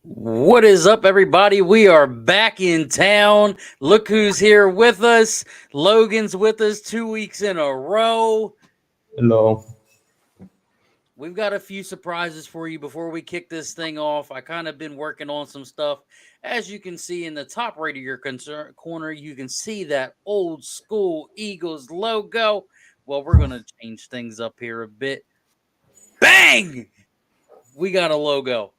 What is up, everybody? We are back in town. Look who's here with us. Logan's with us 2 weeks in a row. Hello. We've got a few surprises for you before we kick this thing off. I kind of been working on some stuff. As you can see in the top right of your corner, you can see that old school Eagles logo. Well, we're going to change things up here a bit. Bang! We got a logo.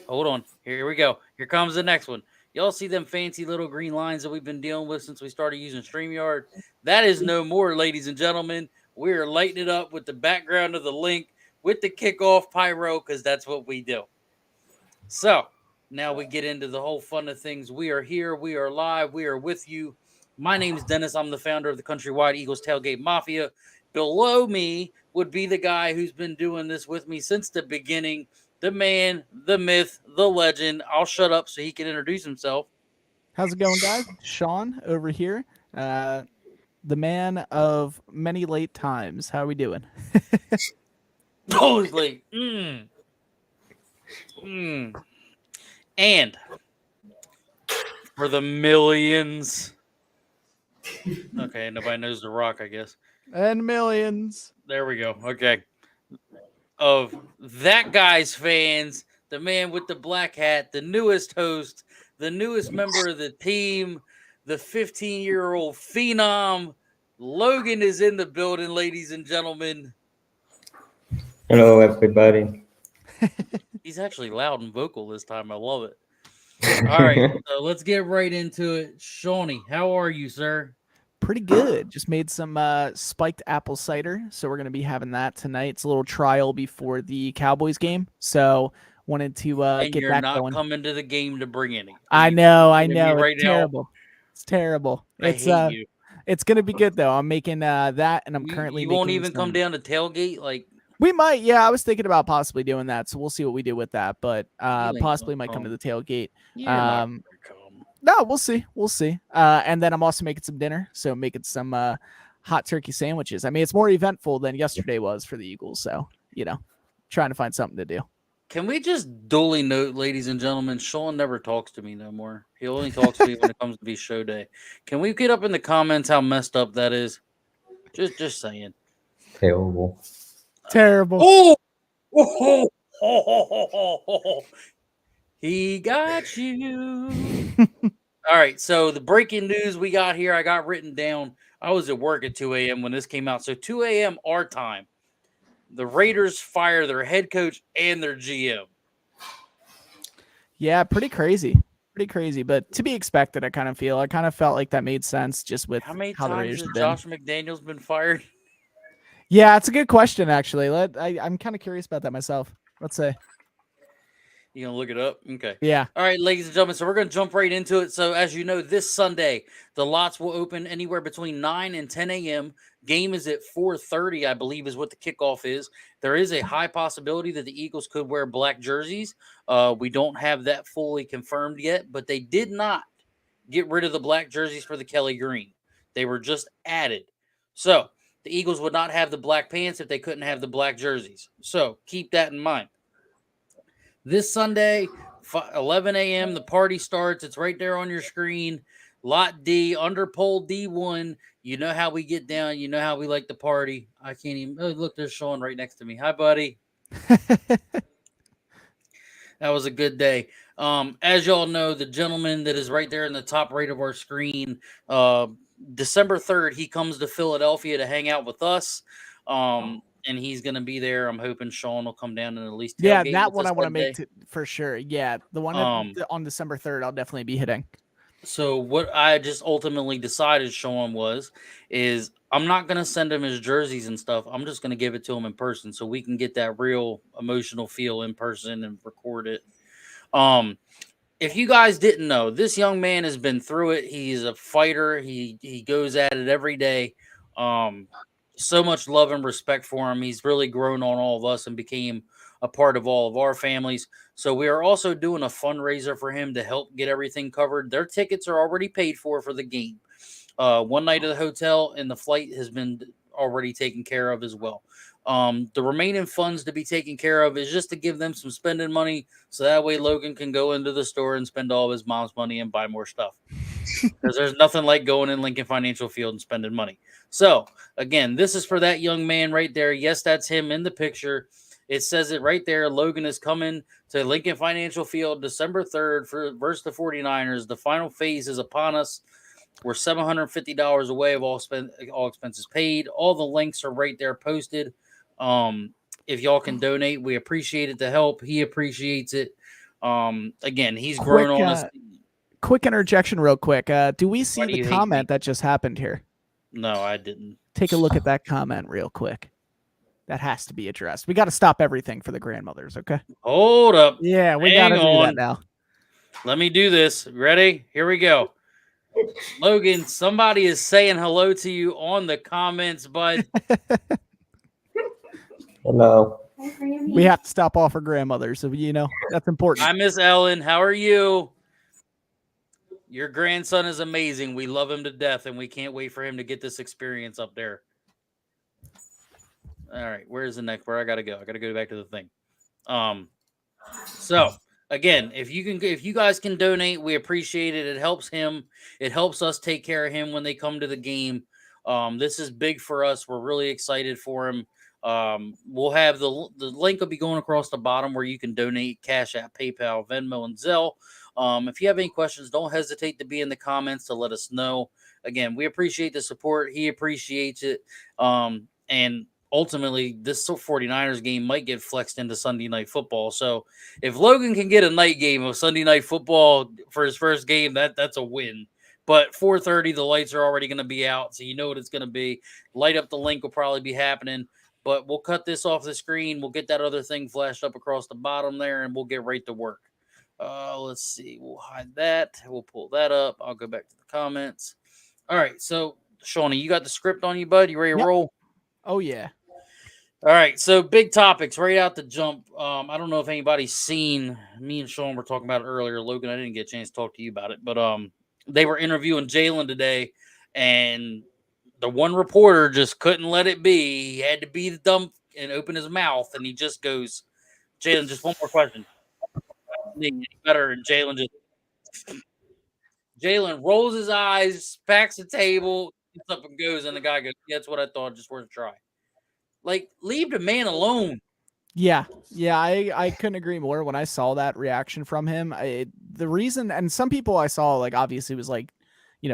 Hold on. Here we go. Here comes the next one. Y'all see them fancy little green lines that we've been dealing with since we started using StreamYard? That is no more, ladies and gentlemen. We are lighting it up with the background of the link with the kickoff pyro because that's what we do. So now we get into the whole fun of things. We are here. We are live. We are with you. My name is Dennis. I'm the founder of the Countrywide Eagles Tailgate Mafia. Below me would be the guy who's been doing this with me since the beginning. The man, the myth, the legend. I'll shut up so he can introduce himself. How's it going, guys? Shawn over here, the man of many late times. How are we doing? Totally. And for the millions. Okay, nobody knows The Rock, I guess. And millions. There we go. Okay. Of that guy's fans, the man with the black hat, the newest host, the newest member of the team, the 15-year-old phenom. Logan is in the building, ladies and gentlemen. Hello, everybody. He's actually loud and vocal this time. I love it. All right, so let's get right into it. Shawnee, how are you, sir? Pretty good. Just made some spiked apple cider, so we're gonna be having that tonight. It's a little trial before the Cowboys game, so wanted to And get you're that not going. coming to the game to bring any. I know. Right It's now? terrible. It's terrible. I hate you. It's gonna be good though. I'm making that, and I'm currently You making won't even come down to tailgate, like. We might, yeah. I was thinking about possibly doing that, so we'll see what we do with that. But ain't possibly gonna might come to come. the tailgate. You're not gonna come. No, we'll see. We'll see. And then I'm also making some dinner, so making some hot turkey sandwiches. I mean, it's more eventful than yesterday was for the Eagles, so trying to find something to do. Can we just duly note, ladies and gentlemen, Shawn never talks to me no more. He only talks to me when it comes to be show day. Can we get up in the comments how messed up that is? Just saying. Terrible. Terrible. Oh! He got you. All right, so the breaking news we got here, I got written down. I was at work at 2 a.m. when this came out. So 2 a.m. our time, the Raiders fire their head coach and their GM. Yeah, pretty crazy. Pretty crazy, but to be expected, I kind of felt like that made sense just with How many how the times Raiders has have been. Josh McDaniels been fired? Yeah, it's a good question, actually. I'm kind of curious about that myself. Let's say. You gonna look it up? Okay. Yeah. All right, ladies and gentlemen. So we're gonna jump right into it. So as you know, this Sunday the lots will open anywhere between 9 and 10 a.m. Game is at 4:30, I believe, is what the kickoff is. There is a high possibility that the Eagles could wear black jerseys. We don't have that fully confirmed yet, but they did not get rid of the black jerseys for the Kelly Green. They were just added. So the Eagles would not have the black pants if they couldn't have the black jerseys. So keep that in mind. This Sunday, 11 a.m., the party starts. It's right there on your screen. Lot D, under pole D1. You know how we get down. You know how we like to party. I can't even. Oh, look, there's Shawn right next to me. Hi, buddy. That was a good day. As y'all know, the gentleman that is right there in the top right of our screen, December 3rd, he comes to Philadelphia to hang out with us. And he's going to be there. I'm hoping Shawn will come down and at least tailgate that with one us I want to that make day. for sure. Yeah, the one on December 3rd, I'll definitely be hitting. So what I just ultimately decided, Shawn, is I'm not going to send him his jerseys and stuff. I'm just going to give it to him in person so we can get that real emotional feel in person and record it. If you guys didn't know, this young man has been through it. He's a fighter. He goes at it every day. So much love and respect for him. He's really grown on all of us and became a part of all of our families. So we are also doing a fundraiser for him to help get everything covered. Their tickets are already paid for the game. One night at the hotel and the flight has been already taken care of as well. The remaining funds to be taken care of is just to give them some spending money, so that way Logan can go into the store and spend all of his mom's money and buy more stuff. Because there's nothing like going in Lincoln Financial Field and spending money. So, again, this is for that young man right there. Yes, that's him in the picture. It says it right there. Logan is coming to Lincoln Financial Field December 3rd versus the 49ers. The final phase is upon us. We're $750 away of all expenses paid. All the links are right there posted. If y'all can donate, we appreciate it to help. He appreciates it. Again, he's grown on us. Quick interjection real quick. Do we see the comment that just happened here? No, I didn't. Take a look at that comment real quick. That has to be addressed. We got to stop everything for the grandmothers, okay? Hold up. Yeah, we got to do that now. Let me do this. Ready? Here we go. Logan, somebody is saying hello to you on the comments, bud. Hello. We have to stop all for grandmothers, so that's important. Hi, Miss Ellen. How are you? Your grandson is amazing. We love him to death, and we can't wait for him to get this experience up there. All right, where's the next? Where I gotta go? I gotta go back to the thing. So again, if you guys can donate, we appreciate it. It helps him. It helps us take care of him when they come to the game. This is big for us. We're really excited for him. We'll have the link will be going across the bottom where you can donate Cash App, PayPal, Venmo, and Zelle. If you have any questions, don't hesitate to be in the comments to let us know. Again, we appreciate the support. He appreciates it. And ultimately, this 49ers game might get flexed into Sunday Night Football. So if Logan can get a night game of Sunday Night Football for his first game, that's a win. But 4:30, the lights are already going to be out, so you know what it's going to be. Light up the link will probably be happening. But we'll cut this off the screen. We'll get that other thing flashed up across the bottom there, and we'll get right to work. Let's see. We'll hide that. We'll pull that up. I'll go back to the comments. All right. So, Shawnee, you got the script on you, bud? You ready to roll? Oh, yeah. All right. So, big topics right out the jump. I don't know if anybody's seen. Me and Shawn were talking about it earlier. Logan, I didn't get a chance to talk to you about it. But they were interviewing Jalen today, and the one reporter just couldn't let it be. He had to be the dumb and open his mouth, and he just goes, Jalen, just one more question. Better, and Jalen rolls his eyes, packs the table, gets up and goes, and the guy goes, yeah, that's what I thought, just worth a try. Like, leave the man alone. Yeah, I couldn't agree more. When I saw that reaction from him, the reason, and some people I saw, like, obviously was like,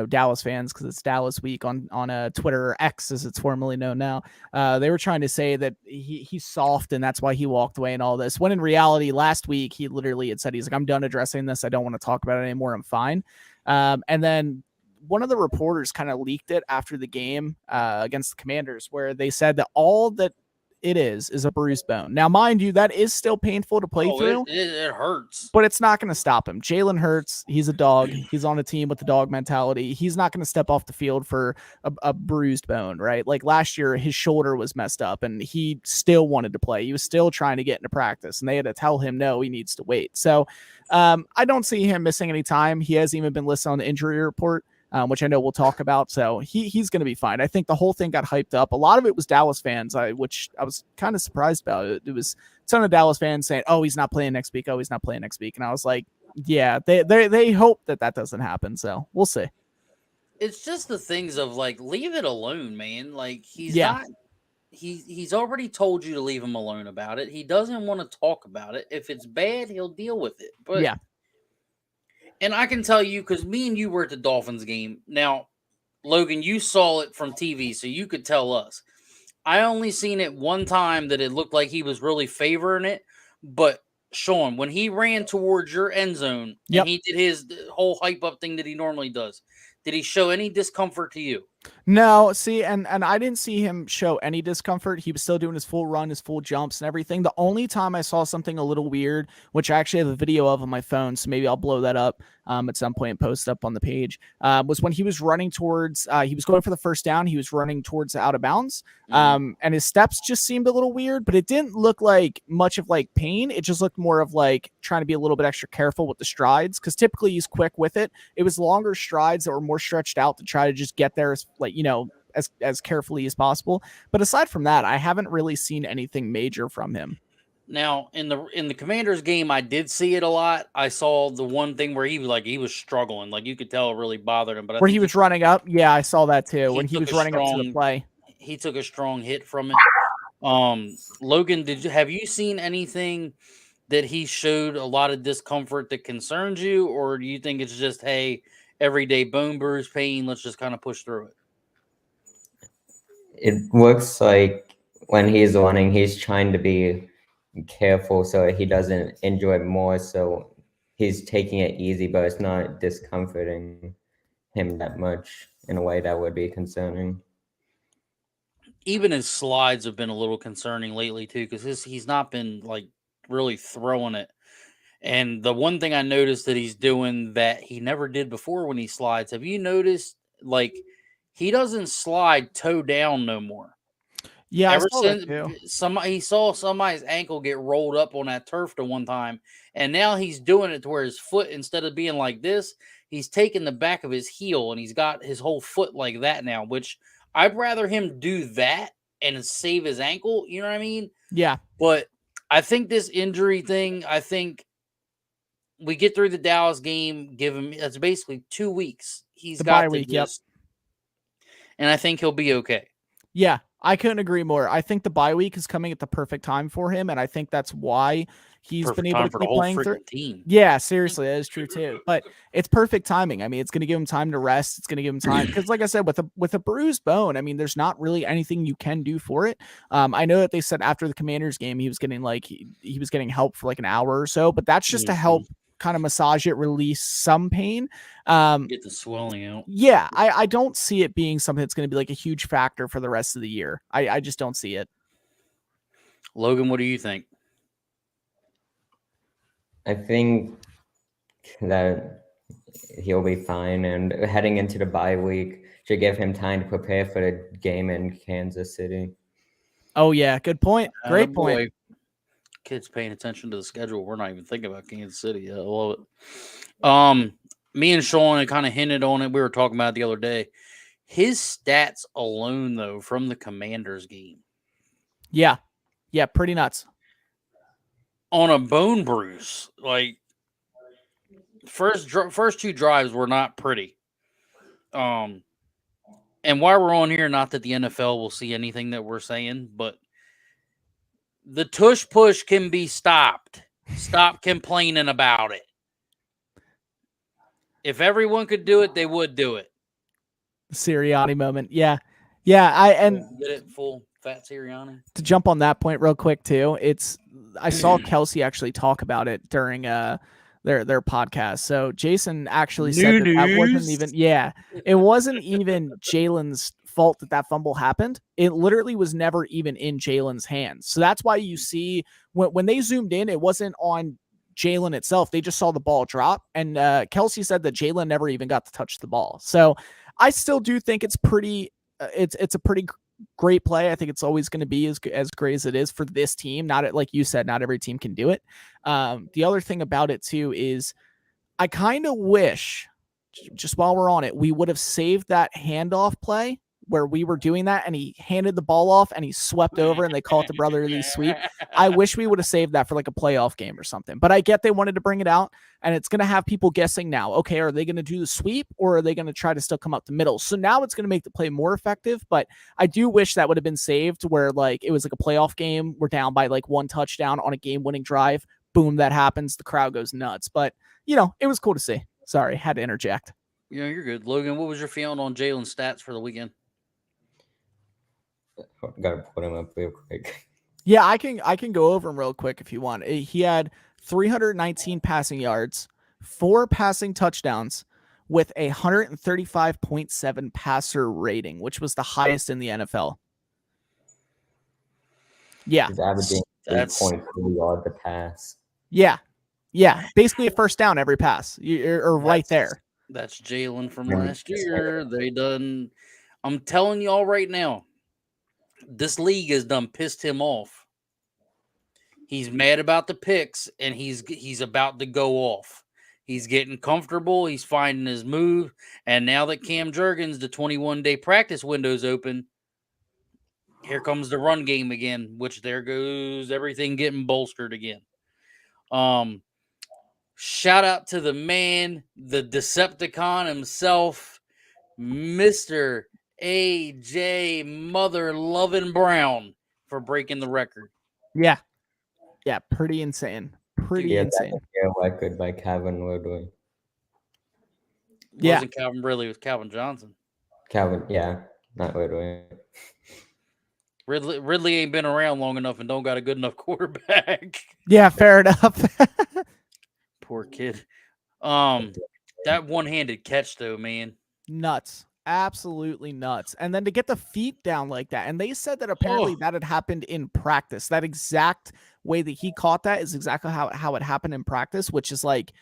Dallas fans, because it's Dallas week on Twitter, or X as it's formerly known now. They were trying to say that he's soft and that's why he walked away and all this. When in reality, last week he literally had said, he's like, I'm done addressing this. I don't want to talk about it anymore. I'm fine. And then one of the reporters kind of leaked it after the game against the Commanders, where they said that all that it is a bruised bone. Now, mind you, that is still painful to play through. It hurts. But it's not going to stop him. Jalen Hurts, he's a dog. He's on a team with the dog mentality. He's not going to step off the field for a bruised bone, right? Like last year, his shoulder was messed up, and he still wanted to play. He was still trying to get into practice, and they had to tell him, no, he needs to wait. So I don't see him missing any time. He hasn't even been listed on the injury report. Which I know we'll talk about. So he's going to be fine. I think the whole thing got hyped up. A lot of it was Dallas fans, which I was kind of surprised about. It was a ton of Dallas fans saying, oh, he's not playing next week. Oh, he's not playing next week. And I was like, yeah, they hope that doesn't happen. So we'll see. It's just the things of like, leave it alone, man. Like he's already told you to leave him alone about it. He doesn't want to talk about it. If it's bad, he'll deal with it. But yeah. And I can tell you, because me and you were at the Dolphins game. Now, Logan, you saw it from TV, so you could tell us. I only seen it one time that it looked like he was really favoring it. But, Shawn, when he ran towards your end zone and he did his whole hype up thing that he normally does, did he show any discomfort to you? No, see, and I didn't see him show any discomfort. He was still doing his full run, his full jumps and everything. The only time I saw something a little weird, which I actually have a video of on my phone, so maybe I'll blow that up at some point and post it up on the page, was when he was running towards, he was going for the first down. He was running towards out of bounds, and his steps just seemed a little weird, but it didn't look like much of like pain. It just looked more of like trying to be a little bit extra careful with the strides, because typically he's quick with it. It was longer strides that were more stretched out to try to just get there as like, as carefully as possible. But aside from that, I haven't really seen anything major from him. Now in the Commanders game, I did see it a lot. I saw the one thing where he was struggling, like you could tell it really bothered him. But I Where think he was running up, yeah, I saw that too. When he took was a running up to the play, he took a strong hit from it. Logan, have you seen anything that he showed a lot of discomfort that concerns you, or do you think it's just, hey, everyday bone bruise pain, let's just kind of push through it? It looks like when he's running, he's trying to be careful so he doesn't injure it more. So he's taking it easy, but it's not discomforting him that much in a way that would be concerning. Even his slides have been a little concerning lately too, because he's not been like really throwing it. And the one thing I noticed that he's doing that he never did before when he slides, have you noticed, like, he doesn't slide toe down no more? yeah, Ever I saw that too. since he saw somebody's ankle get rolled up on that turf to one time, and now he's doing it to where his foot, instead of being like this, he's taking the back of his heel and he's got his whole foot like that now, which I'd rather him do that and save his ankle, you know what I mean? Yeah, But I think this injury thing, I think we get through the Dallas game, give him, that's basically 2 weeks. He's the got bye to week. Yep. just, and I think he'll be okay. Yeah, I couldn't agree more. I think the bye week is coming at the perfect time for him, and I think that's why he's Perfect been able time to for the keep whole playing through. freaking team. Yeah, seriously, that is true too. But it's perfect timing. I mean, it's going to give him time to rest. It's going to give him time because, like I said, with a bruised bone, I mean, there's not really anything you can do for it. I know that they said after the Commanders game, he was getting he was getting help for like an hour or so, but that's just to help kind of massage it, release some pain. Get the swelling out. Yeah, I don't see it being something that's going to be like a huge factor for the rest of the year. I just don't see it. Logan, what do you think? I think that he'll be fine, and heading into the bye week should give him time to prepare for the game in Kansas City. Oh yeah, good point. Great point. Kids paying attention to the schedule. We're not even thinking about Kansas City. I love it. Me and Shawn had kind of hinted on it. We were talking about it the other day. His stats alone, though, from the Commanders game. Yeah, pretty nuts. On a bone bruise, like first 2 drives were not pretty. And while we're on here, not that the NFL will see anything that we're saying, but the tush push can be stopped. Stop complaining about it. If everyone could do it, they would do it. Sirianni moment. Yeah. And get it full fat Sirianni. To jump on that point real quick too, I saw Kelsey actually talk about it during their podcast. So Jason actually said that wasn't even it wasn't even Jalen's fault that fumble happened. It literally was never even in Jalen's hands. So that's why you see when they zoomed in, it wasn't on Jalen itself. They just saw the ball drop, and Kelsey said that Jalen never even got to touch the ball. So I still do think it's pretty. It's a pretty great play. I think it's always going to be as great as it is for this team. Not like you said, not every team can do it. The other thing about it too is I kind of wish, just while we're on it, we would have saved that handoff play where we were doing that and he handed the ball off and he swept over and they call it the brotherly sweep. I wish we would have saved that for like a playoff game or something, but I get they wanted to bring it out and it's going to have people guessing now, okay, are they going to do the sweep or are they going to try to still come up the middle? So now it's going to make the play more effective, but I do wish that would have been saved where like it was like a playoff game. We're down by like 1 touchdown on a game winning drive. Boom, that happens. The crowd goes nuts, but you know, it was cool to see. Sorry, had to interject. Yeah, you're good. Logan, what was your feeling on Jalen's stats for the weekend? Gotta put him up real quick. Yeah, I can go over him real quick if you want. He had 319 passing yards, 4 passing touchdowns with a 135.7 passer rating, which was the highest in the NFL. Yeah. He's averaging 8.3 yards a pass. Yeah. Basically a first down every pass. You're right there. That's Jalen from last year. I'm telling y'all right now, this league has done pissed him off. He's mad about the picks, and he's about to go off. He's getting comfortable. He's finding his move. And now that Cam Jurgens, the 21-day practice window's open, here comes the run game again, which there goes everything getting bolstered again. Shout out to the man, the Decepticon himself, Mr. AJ Mother Lovin' Brown, for breaking the record. Yeah. Yeah, pretty insane. Pretty insane. Record by Calvin Woodward. Yeah. Wasn't Calvin Ridley, it was Calvin Johnson. Calvin, yeah, not Woodward. Ridley ain't been around long enough and don't got a good enough quarterback. Yeah, fair enough. Poor kid. That one-handed catch though, man. Nuts. Absolutely nuts. And then to get the feet down like that. And they said that apparently that had happened in practice. That exact way that he caught that is exactly how it happened in practice, which is like,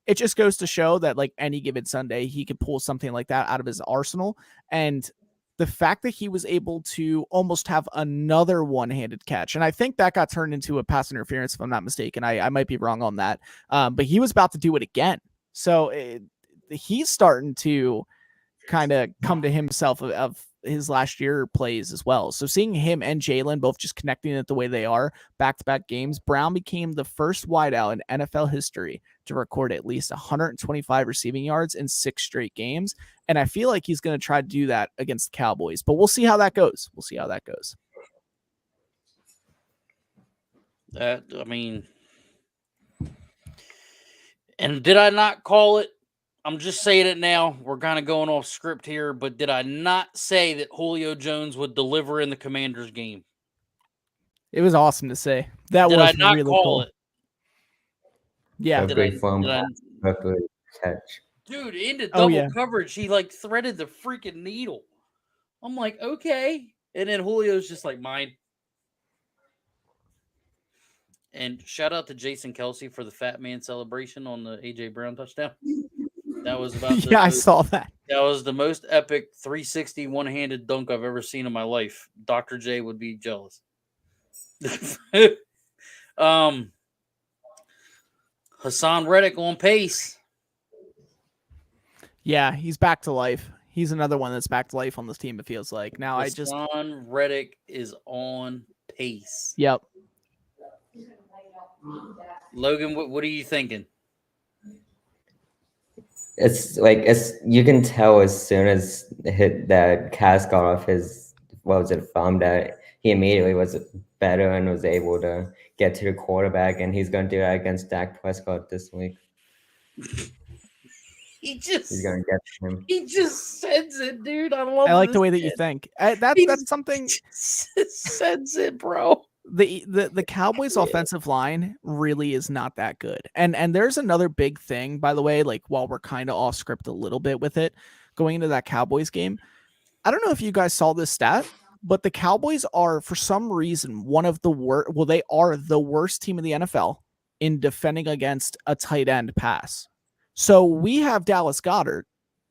it just goes to show that like any given Sunday, he could pull something like that out of his arsenal. And the fact that he was able to almost have another one-handed catch, and I think that got turned into a pass interference, if I'm not mistaken. I might be wrong on that. But he was about to do it again. So he's starting to kind of come to himself of his last year plays as well. So seeing him and Jalen both just connecting it the way they are back-to-back games, Brown became the first wideout in NFL history to record at least 125 receiving yards in 6 straight games. And I feel like he's going to try to do that against the Cowboys, but we'll see how that goes. I mean, and did I not call it? I'm just saying it now. We're kind of going off script here, but did I not say that Julio Jones would deliver in the Commanders game? It was awesome to say. That did was I not really call cool. it? Yeah. Catch. Dude, into double coverage, he like threaded the freaking needle. I'm like, okay. And then Julio's just like, mine. And shout out to Jason Kelsey for the fat man celebration on the AJ Brown touchdown. That was about I saw that. That was the most epic 360 one-handed dunk I've ever seen in my life. Dr. J would be jealous. Hassan Reddick on pace. Yeah, he's back to life. He's another one that's back to life on this team, it feels like. Now Hassan Reddick is on pace. Yep. Logan, what are you thinking? It's like you can tell as soon as hit that cast got off his thumb that he immediately was better and was able to get to the quarterback, and he's going to do that against Dak Prescott this week. He's going to get him. He just sends it, dude. I like the way that you think. That's something. Sends it, bro. The Cowboys offensive line really is not that good. And there's another big thing, by the way, like while we're kind of off script a little bit with it, going into that Cowboys game, I don't know if you guys saw this stat, but the Cowboys are, for some reason, one of the worst. Well, they are the worst team in the NFL in defending against a tight end pass. So we have Dallas Goedert,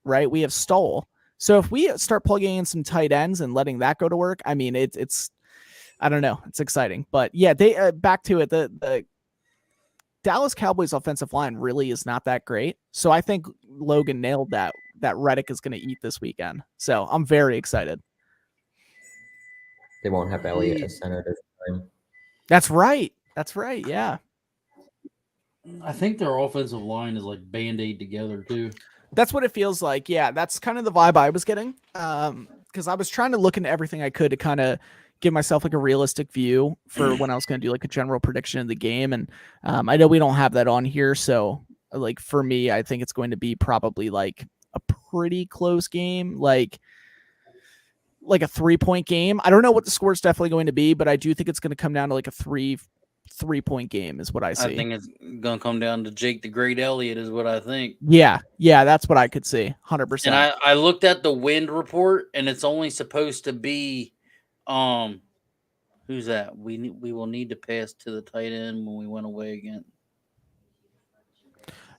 right? We have Stoll. So if we start plugging in some tight ends and letting that go to work, I mean, it's I don't know. It's exciting. But yeah, they back to it. The Dallas Cowboys offensive line really is not that great. So I think Logan nailed that Reddick is going to eat this weekend. So I'm very excited. They won't have Elliott at center this time. That's right. Yeah. I think their offensive line is like Band-Aid together too. That's what it feels like. Yeah, that's kind of the vibe I was getting. Because I was trying to look into everything I could to kind of give myself like a realistic view for when I was going to do like a general prediction of the game. And I know we don't have that on here. So like for me, I think it's going to be probably like a pretty close game, like a 3-point game. I don't know what the score is definitely going to be, but I do think it's going to come down to like a three-point game is what I see. I think it's going to come down to Jake the Great Elliott is what I think. Yeah, that's what I could see, 100%. And I looked at the wind report, and it's only supposed to be who's that? We will need to pass to the tight end when we went away again.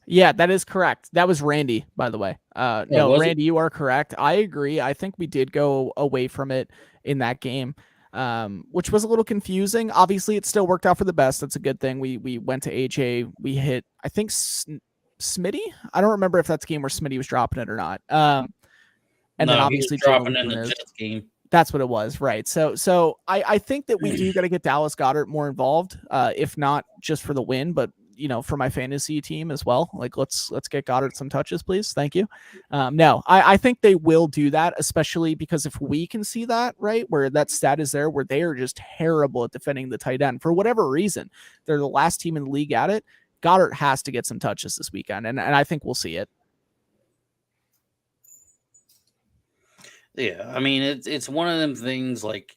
Yeah, that is correct. That was Randy, by the way. No, Randy, you are correct. I agree. I think we did go away from it in that game, which was a little confusing. Obviously, it still worked out for the best. That's a good thing. We went to AJ. We hit, I think, Smitty. I don't remember if that's the game where Smitty was dropping it or not. And then No, he was obviously dropping Jalen in the Lopez. Jets game. That's what it was, right? So I think that we do got to get Dallas Goedert more involved, if not just for the win, but for my fantasy team as well. Like let's get Goddard some touches, please. Thank you. No, I think they will do that, especially because if we can see that, right, where that stat is there, where they are just terrible at defending the tight end for whatever reason, they're the last team in the league at it. Goddard has to get some touches this weekend, and I think we'll see it. Yeah, I mean it's one of them things like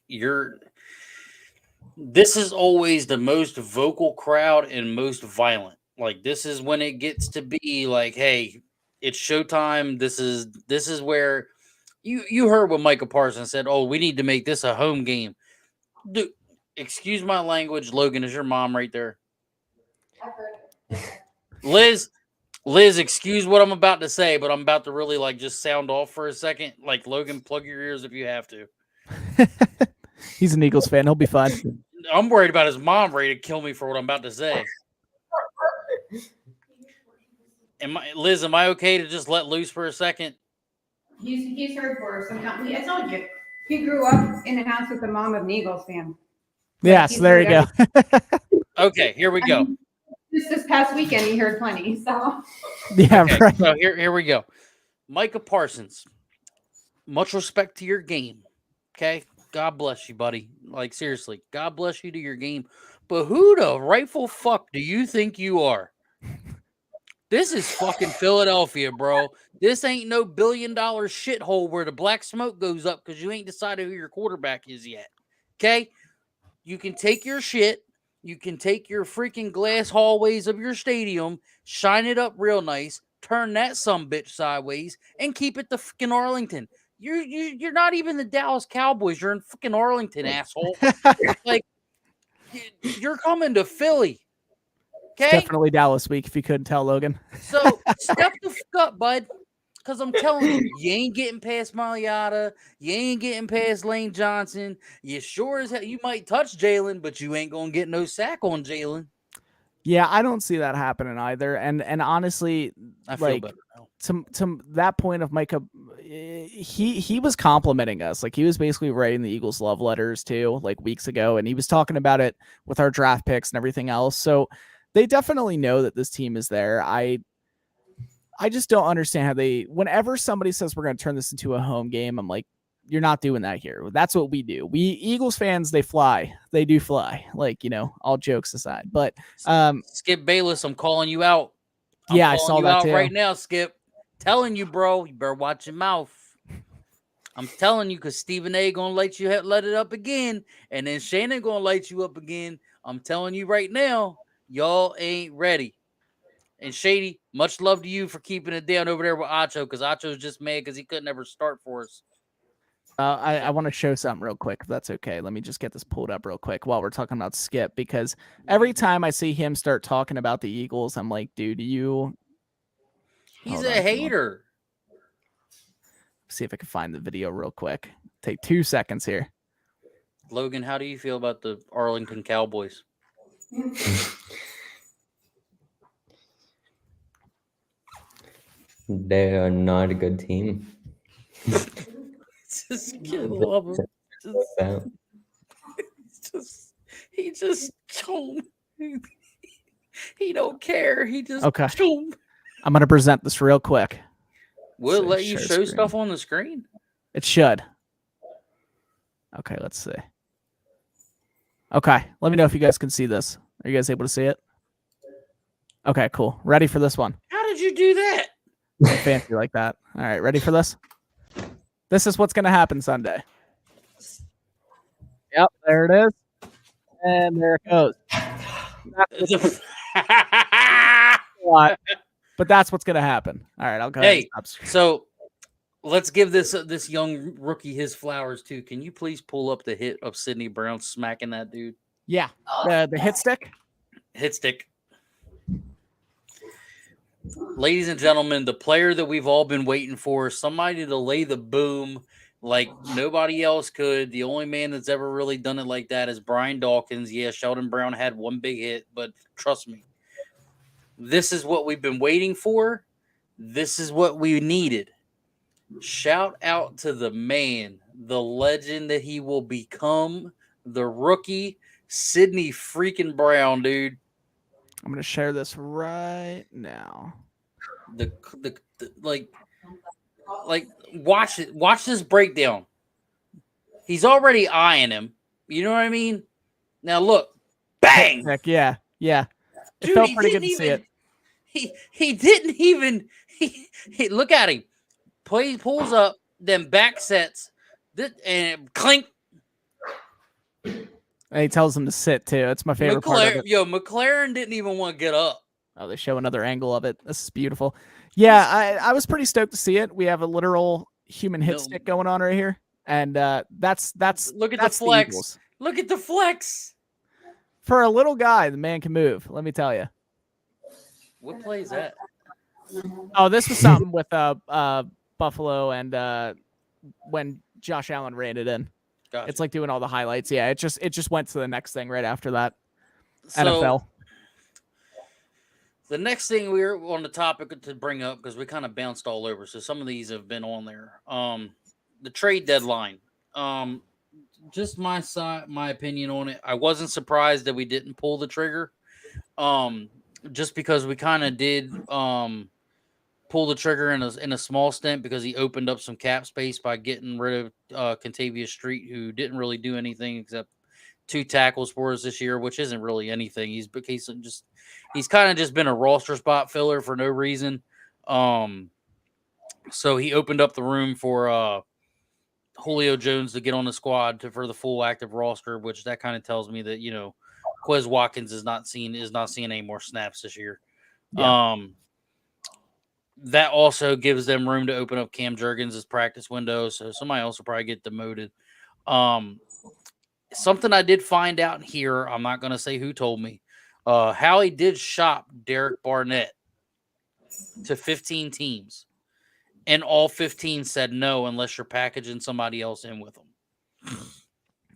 this is always the most vocal crowd and most violent. Like this is when it gets to be like, hey, it's showtime. This is where you heard what Michael Parsons said. Oh, we need to make this a home game. Dude, excuse my language, Logan. Is your mom right there? Liz, excuse what I'm about to say, but I'm about to really like just sound off for a second. Like Logan, plug your ears if you have to. He's an Eagles fan. He'll be fine. I'm worried about his mom ready to kill me for what I'm about to say. Liz, am I okay to just let loose for a second? He's heard for sometimes. I told you, he grew up in a house with the mom of an Eagles fan. Yes, there you go. Okay, here we go. Just this past weekend, he heard plenty. So yeah, okay, right. So here we go. Micah Parsons, much respect to your game. Okay, God bless you, buddy. Like seriously, God bless you to your game. But who the rightful fuck do you think you are? This is fucking Philadelphia, bro. This ain't no $1 billion shithole where the black smoke goes up because you ain't decided who your quarterback is yet. Okay? You can take your shit. You can take your freaking glass hallways of your stadium, shine it up real nice, turn that sumbitch sideways, and keep it to fucking Arlington. You're not even the Dallas Cowboys. You're in fucking Arlington, asshole. Like, you're coming to Philly. Okay? Definitely Dallas week, if you couldn't tell, Logan. So step the fuck up, bud. Because I'm telling you, you ain't getting past Mariota. You ain't getting past Lane Johnson. You sure as hell, you might touch Jalen, but you ain't going to get no sack on Jalen. Yeah, I don't see that happening either. And honestly, I feel better now. To that point of Micah, he was complimenting us. Like he was basically writing the Eagles love letters too, like weeks ago. And he was talking about it with our draft picks and everything else. So they definitely know that this team is there. I just don't understand how whenever somebody says we're going to turn this into a home game, I'm like, you're not doing that here. That's what we do. We Eagles fans, they fly. They do fly. Like, all jokes aside. But Skip Bayless, I'm calling you out. I saw that too. Right now, Skip. Telling you, bro, you better watch your mouth. I'm telling you, because Stephen A. gonna let it up again, and then Shannon gonna light you up again. I'm telling you right now, y'all ain't ready. And Shady, much love to you for keeping it down over there with Acho, because Acho's just mad because he couldn't ever start for us. I want to show something real quick, if that's okay. Let me just get this pulled up real quick while we're talking about Skip, because every time I see him start talking about the Eagles, I'm like, dude, He's a hater. See if I can find the video real quick. Take 2 seconds here. Logan, how do you feel about the Arlington Cowboys? They are not a good team. Just kid love him. He just he don't care. He just okay. I'm gonna present this real quick. Will it let you show stuff on the screen? It should. Okay, let's see. Okay, let me know if you guys can see this. Are you guys able to see it? Okay, cool. Ready for this one? How did you do that? Fancy like that. All right, ready for this? This is what's going to happen Sunday. Yep, there it is. And there it goes. But that's what's going to happen. All right, I'll go ahead. So let's give this young rookie his flowers too. Can you please pull up the hit of Sidney Brown smacking that dude? Yeah, the hit stick. Hit stick. Ladies and gentlemen, the player that we've all been waiting for, somebody to lay the boom like nobody else could. The only man that's ever really done it like that is Brian Dawkins. Yeah, Sheldon Brown had one big hit, but trust me, This is what we've been waiting for. This is what we needed. Shout out to the man, the legend that he will become, the rookie, Sidney freaking Brown, dude. I'm gonna share this right now. The like watch it. Watch this breakdown. He's already eyeing him. You know what I mean? Now look, bang. Heck yeah. It Dude, felt he pretty good didn't to see even. it. He didn't even. He look at him. Pulls up, then back sets, and clink. And he tells him to sit too. It's my favorite part of it. McLaren didn't even want to get up. Oh, they show another angle of it. This is beautiful. Yeah, I was pretty stoked to see it. We have a literal human hit stick going on right here, and that's Look at that's the flex. Eagles. Look at the flex. For a little guy, the man can move. Let me tell you. What play is that? Oh, this was something with Buffalo and when Josh Allen ran it in. Gotcha. It's like doing all the highlights. Yeah, it just went to the next thing right after that. So, NFL. The next thing we're on the topic to bring up, because we kind of bounced all over, so some of these have been on there. The trade deadline. Just my opinion on it. I wasn't surprised that we didn't pull the trigger. Just because we kind of did pull the trigger in a small stint, because he opened up some cap space by getting rid of Contavious Street, who didn't really do anything except 2 tackles for us this year, which isn't really anything. He's kind of just been a roster spot filler for no reason. So he opened up the room for Julio Jones to get on the squad for the full active roster, which that kind of tells me that, Quez Watkins is not seeing any more snaps this year. Yeah. That also gives them room to open up Cam Jurgens' practice window, so somebody else will probably get demoted. Something I did find out here, I'm not going to say who told me. Howie did shop Derek Barnett to 15 teams, and all 15 said no unless you're packaging somebody else in with them.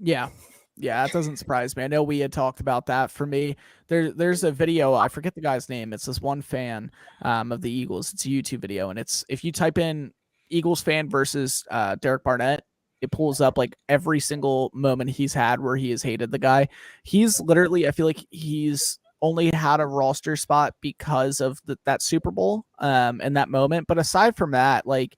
Yeah, that doesn't surprise me. I know we had talked about that. For me, there's a video. I forget the guy's name. It's this one fan of the Eagles. It's a YouTube video, and it's if you type in Eagles fan versus Derek Barnett, it pulls up like every single moment he's had where he has hated the guy. He's literally, I feel like he's only had a roster spot because of that Super Bowl and that moment. But aside from that, like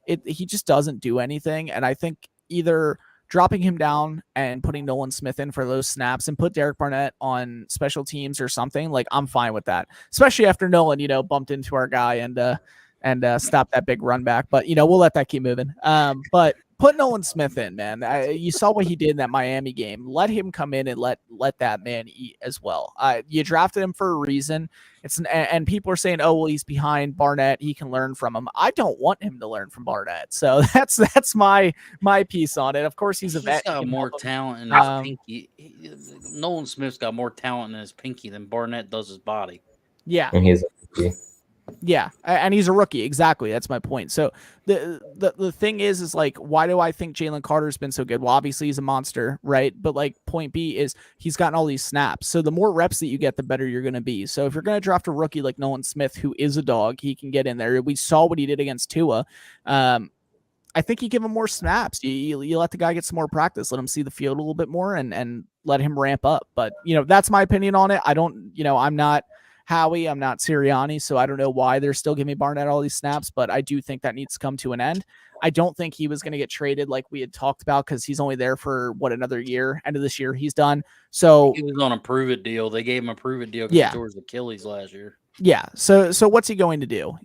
he just doesn't do anything. And I think either dropping him down and putting Nolan Smith in for those snaps and put Derek Barnett on special teams or something, like I'm fine with that, especially after Nolan, bumped into our guy and stopped that big run back. But, we'll let that keep moving. But put Nolan Smith in, man. You saw what he did in that Miami game. Let him come in and let that man eat as well. You drafted him for a reason. And people are saying, oh, well, he's behind Barnett. He can learn from him. I don't want him to learn from Barnett. So that's my piece on it. Of course, he's a vet. He's got more talent in his pinky. Nolan Smith's got more talent in his pinky than Barnett does his body. Yeah. And he's a rookie. Yeah, and he's a rookie. Exactly. That's my point. So the thing is like, why do I think Jalen Carter's been so good? Well, obviously he's a monster, right? But like point B is he's gotten all these snaps. So the more reps that you get, the better you're going to be. So if you're going to draft a rookie like Nolan Smith, who is a dog, he can get in there. We saw what he did against Tua. I think you give him more snaps. You let the guy get some more practice, let him see the field a little bit more and let him ramp up. But, that's my opinion on it. I don't, I'm not Howie, I'm not Sirianni, so I don't know why they're still giving Barnett all these snaps, but I do think that needs to come to an end. I don't think he was going to get traded like we had talked about because he's only there for another year. End of this year, he's done. So he was on a prove it deal. They gave him a prove it deal because he tore his Achilles last year. Yeah. So what's he going to do?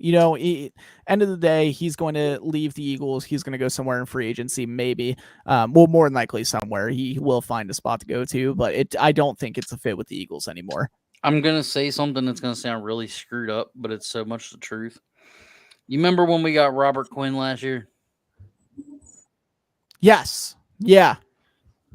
End of the day, he's going to leave the Eagles. He's going to go somewhere in free agency, maybe. More than likely somewhere. He will find a spot to go to, but I don't think it's a fit with the Eagles anymore. I'm going to say something that's going to sound really screwed up, but it's so much the truth. You remember when we got Robert Quinn last year? Yes. Yeah.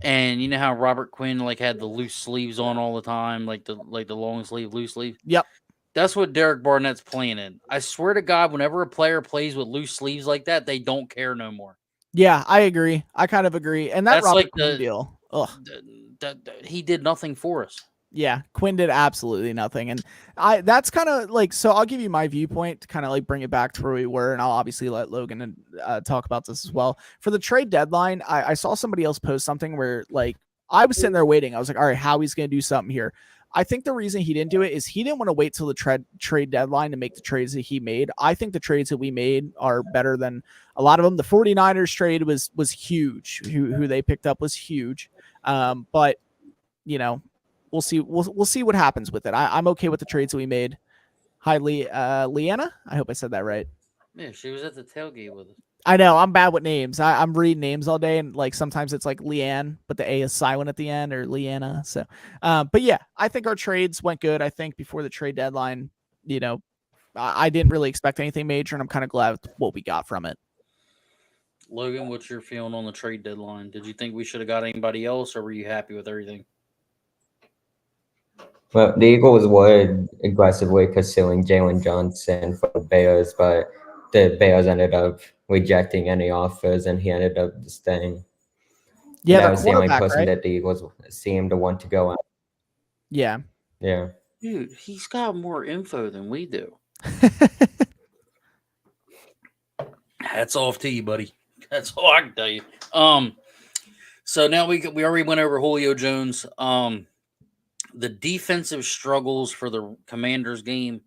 And you know how Robert Quinn had the loose sleeves on all the time, like the long sleeve, loose sleeve? Yep. That's what Derek Barnett's playing in. I swear to God, whenever a player plays with loose sleeves like that, they don't care no more. Yeah, I agree. I kind of agree. And that's Robert Quinn deal. Ugh. He did nothing for us. Yeah, Quinn did absolutely nothing. And that's kind of like, so I'll give you my viewpoint to kind of like bring it back to where we were. And I'll obviously let Logan talk about this as well. For the trade deadline, I saw somebody else post something where like I was sitting there waiting. I was like, all right, Howie's going to do something here. I think the reason he didn't do it is he didn't want to wait till the trade deadline to make the trades that he made. I think the trades that we made are better than a lot of them. The 49ers trade was huge. Who they picked up was huge. But you know, we'll see. We'll see what happens with it. I'm okay with the trades that we made. Hi, Leanna. I hope I said that right. Yeah, she was at the tailgate with us. I know I'm bad with names. I'm reading names all day, and like sometimes it's like Leanne, but the A is silent at the end, or Leanna. So, but yeah, I think our trades went good. I think before the trade deadline, you know, I didn't really expect anything major, and I'm kind of glad with what we got from it. Logan, what's your feeling on the trade deadline? Did you think we should have got anybody else, or were you happy with everything? Well, the Eagles were aggressively pursuing Jalen Johnson for the Bears, but the Bears ended up rejecting any offers, and he ended up staying. Yeah, That was the only person right? that the Eagles seemed to want to go out. Yeah. Yeah. Dude, he's got more info than we do. Hats off to you, buddy. That's all I can tell you. So now we already went over Julio Jones. The defensive struggles for the Commanders game.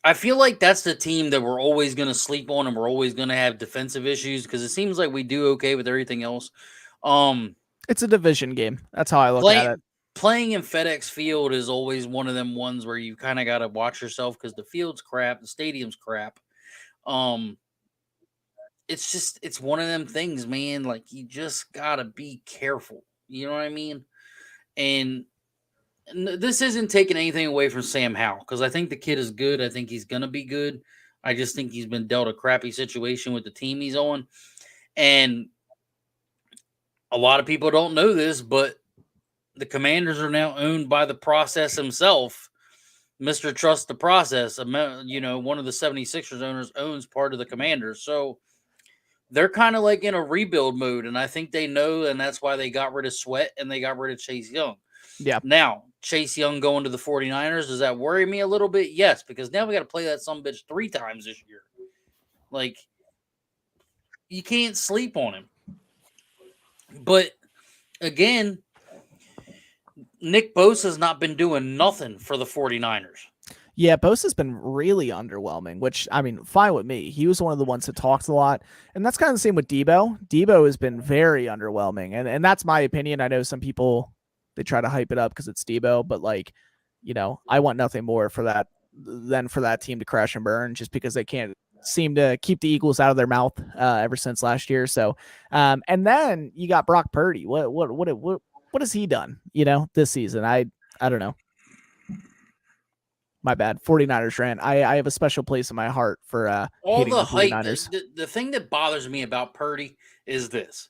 I feel like that's the team that we're always going to sleep on, and we're always going to have defensive issues because it seems like we do okay with everything else. It's a division game. That's how I look at it. Playing in FedEx Field is always one of them ones where you kind of got to watch yourself because the field's crap, the stadium's crap. It's one of them things, man. Like you just gotta be careful. You know what I mean? And this isn't taking anything away from Sam Howell because I think the kid is good. I think he's gonna be good. I just think he's been dealt a crappy situation with the team he's on. And a lot of people don't know this, but the Commanders are now owned by the process himself. Mr. Trust the Process, you know, one of the 76ers owners owns part of the Commanders. So they're kind of like in a rebuild mode, and I think they know, and that's why they got rid of Sweat and they got rid of Chase Young. Yeah. Now, Chase Young going to the 49ers, does that worry me a little bit? Yes, because now we got to play that sumbitch 3 times this year. Like, you can't sleep on him. But, again, Nick Bosa's not been doing nothing for the 49ers. Yeah, Bosa's been really underwhelming, which, I mean, fine with me. He was one of the ones that talked a lot. And that's kind of the same with Debo. Debo has been very underwhelming. And that's my opinion. I know some people, they try to hype it up because it's Debo. But, like, you know, I want nothing more for that than for that team to crash and burn just because they can't seem to keep the Eagles out of their mouth ever since last year. So, and then you got Brock Purdy. What has he done, you know, this season? I don't know. My bad. 49ers rant. I have a special place in my heart for all the 49ers. hype. The thing that bothers me about Purdy is this.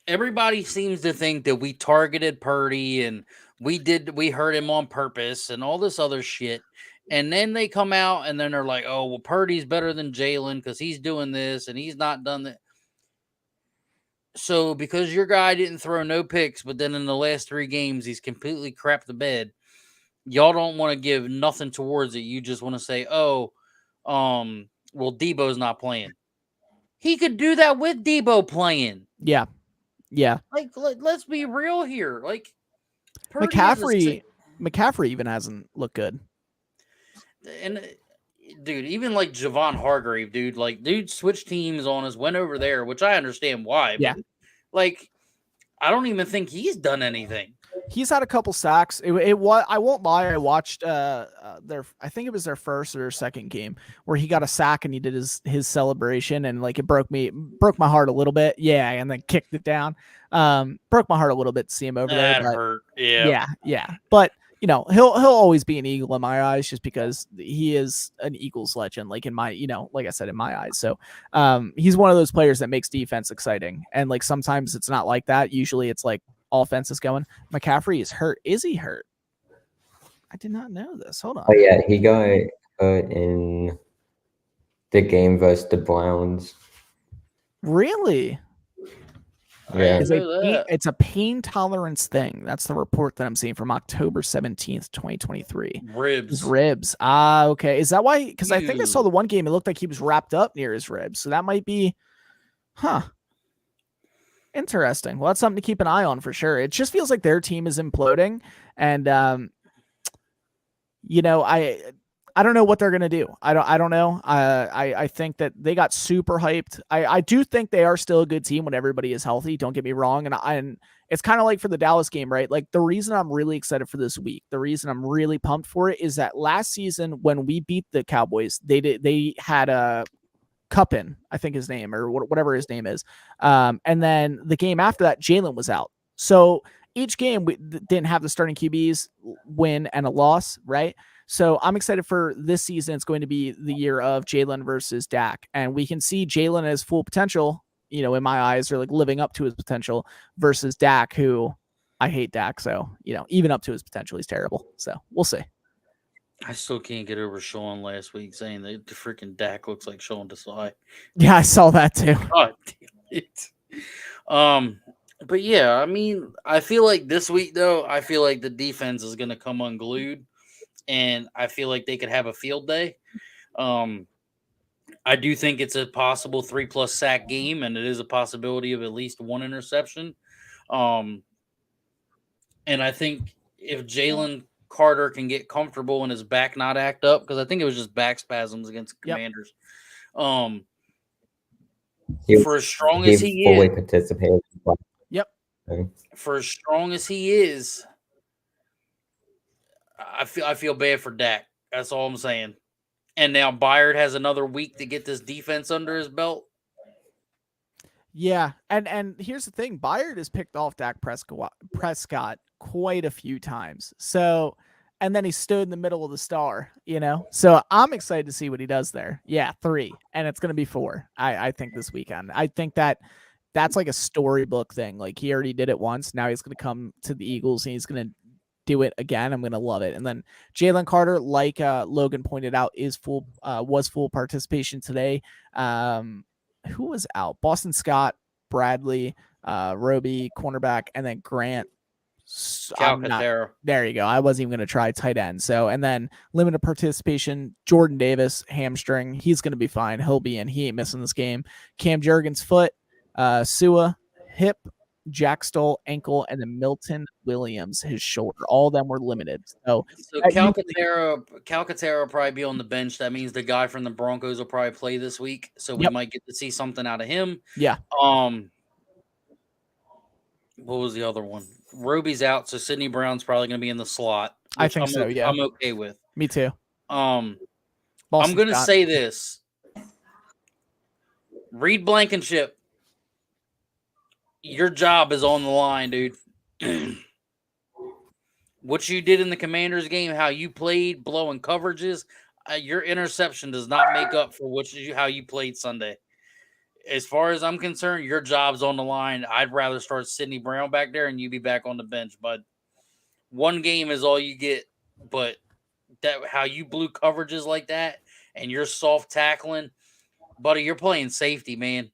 Everybody seems to think that we targeted Purdy and we hurt him on purpose and all this other shit. And then they come out and then they're like, oh, well, Purdy's better than Jalen because he's doing this and he's not done that. So because your guy didn't throw no picks, but then in the last 3 games, he's completely crapped the bed. Y'all don't want to give nothing towards it. You just want to say, oh, well, Debo's not playing. He could do that with Debo playing. Yeah. Yeah. Like, let's be real here. Like, McCaffrey even hasn't looked good. And, dude, even like Javon Hargrave, dude switched teams on us, went over there, which I understand why. Yeah. But, like, I don't even think he's done anything. He's had a couple sacks. It was, I won't lie, I watched I think it was their first or second game where he got a sack and he did his celebration and like it broke my heart a little bit. Yeah, and then kicked it down. Broke my heart a little bit to see him over there. That hurt. Yeah. Yeah. But you know, he'll always be an Eagle in my eyes just because he is an Eagles legend, like in my, you know, like I said, in my eyes. So he's one of those players that makes defense exciting. And like sometimes it's not like that. Usually it's like offense is going. McCaffrey is hurt. Is he hurt? I did not know this. Hold on. Oh yeah, he got hurt in the game versus the Browns. Really? Yeah. It's a pain tolerance thing. That's the report that I'm seeing from October 17th, 2023. His ribs. Okay. Is that why? Because I think I saw the one game, it looked like he was wrapped up near his ribs. So that might be, interesting. Well, that's something to keep an eye on for sure. It just feels like their team is imploding. And, I don't know what they're gonna do. I don't know. I think that they got super hyped. I do think they are still a good team when everybody is healthy. Don't get me wrong. And it's kind of like for the Dallas game, right? Like the reason I'm really excited for this week, the reason I'm really pumped for it is that last season when we beat the Cowboys, they had a Cuppin, I think his name, or whatever his name is. And then the game after that, Jalen was out. So each game we didn't have the starting QBs win and a loss, right? So I'm excited for this season. It's going to be the year of Jalen versus Dak. And we can see Jalen as full potential, in my eyes, or like living up to his potential versus Dak, who I hate Dak. So, even up to his potential, he's terrible. So we'll see. I still can't get over Shawn last week saying that the freaking Dak looks like Shawn Desai. Yeah, I saw that too. God damn it. But yeah, I mean, I feel like this week though, I feel like the defense is going to come unglued. And I feel like they could have a field day. I do think it's a possible 3+ sack game, and it is a possibility of at least one interception. And I think if Jalen Carter can get comfortable and his back not act up, because I think it was just back spasms against the Commanders. For as strong as he fully is, participated. Yep. For as strong as he is, I feel bad for Dak. That's all I'm saying. And now Byard has another week to get this defense under his belt. Yeah, and here's the thing: Byard has picked off Dak Prescott quite a few times. So, and then he stood in the middle of the star, So I'm excited to see what he does there. Yeah, 3, and it's going to be 4. I think this weekend. I think that's like a storybook thing. Like he already did it once. Now he's going to come to the Eagles and he's going to do it again. I'm gonna love it. And then Jalen Carter, like Logan pointed out, was full participation today. Who was out? Boston Scott, Bradley, Roby, cornerback, and then Grant. Calcaterra. There you go. I wasn't even gonna try tight end. So and then limited participation. Jordan Davis, hamstring. He's gonna be fine. He'll be in. He ain't missing this game. Cam Jurgens, foot. Sua, hip. Jack Stoll, ankle, and then Milton Williams, his shoulder. All of them were limited. So Calcaterra will probably be on the bench. That means the guy from the Broncos will probably play this week. So we might get to see something out of him. Yeah. What was the other one? Roby's out, so Sidney Brown's probably going to be in the slot. I think so. Yeah, I'm okay with. Me too. I'm going to say this: Reed Blankenship. Your job is on the line, dude. What you did in the Commanders game, how you played, blowing coverages, your interception does not make up for how you played Sunday. As far as I'm concerned, your job's on the line. I'd rather start Sidney Brown back there and you be back on the bench. But one game is all you get. But how you blew coverages like that and you're soft tackling, buddy, you're playing safety, man.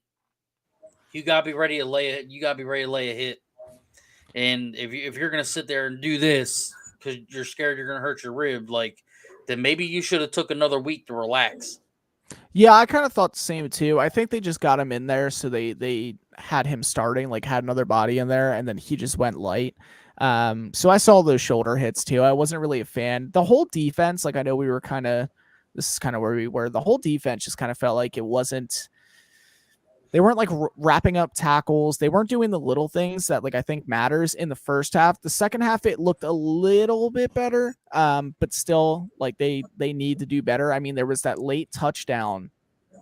You gotta be ready to lay it. You gotta be ready to lay a hit. And if you're gonna sit there and do this because you're scared you're gonna hurt your rib, then maybe you should have took another week to relax. Yeah, I kind of thought the same too. I think they just got him in there, so they had him starting, had another body in there, and then he just went light. So I saw those shoulder hits too. I wasn't really a fan. The whole defense, I know we were this is kind of where we were. The whole defense just kind of felt like it wasn't. They weren't wrapping up tackles. They weren't doing the little things that I think matters in the first half. The second half, it looked a little bit better, but still they need to do better. I mean, there was that late touchdown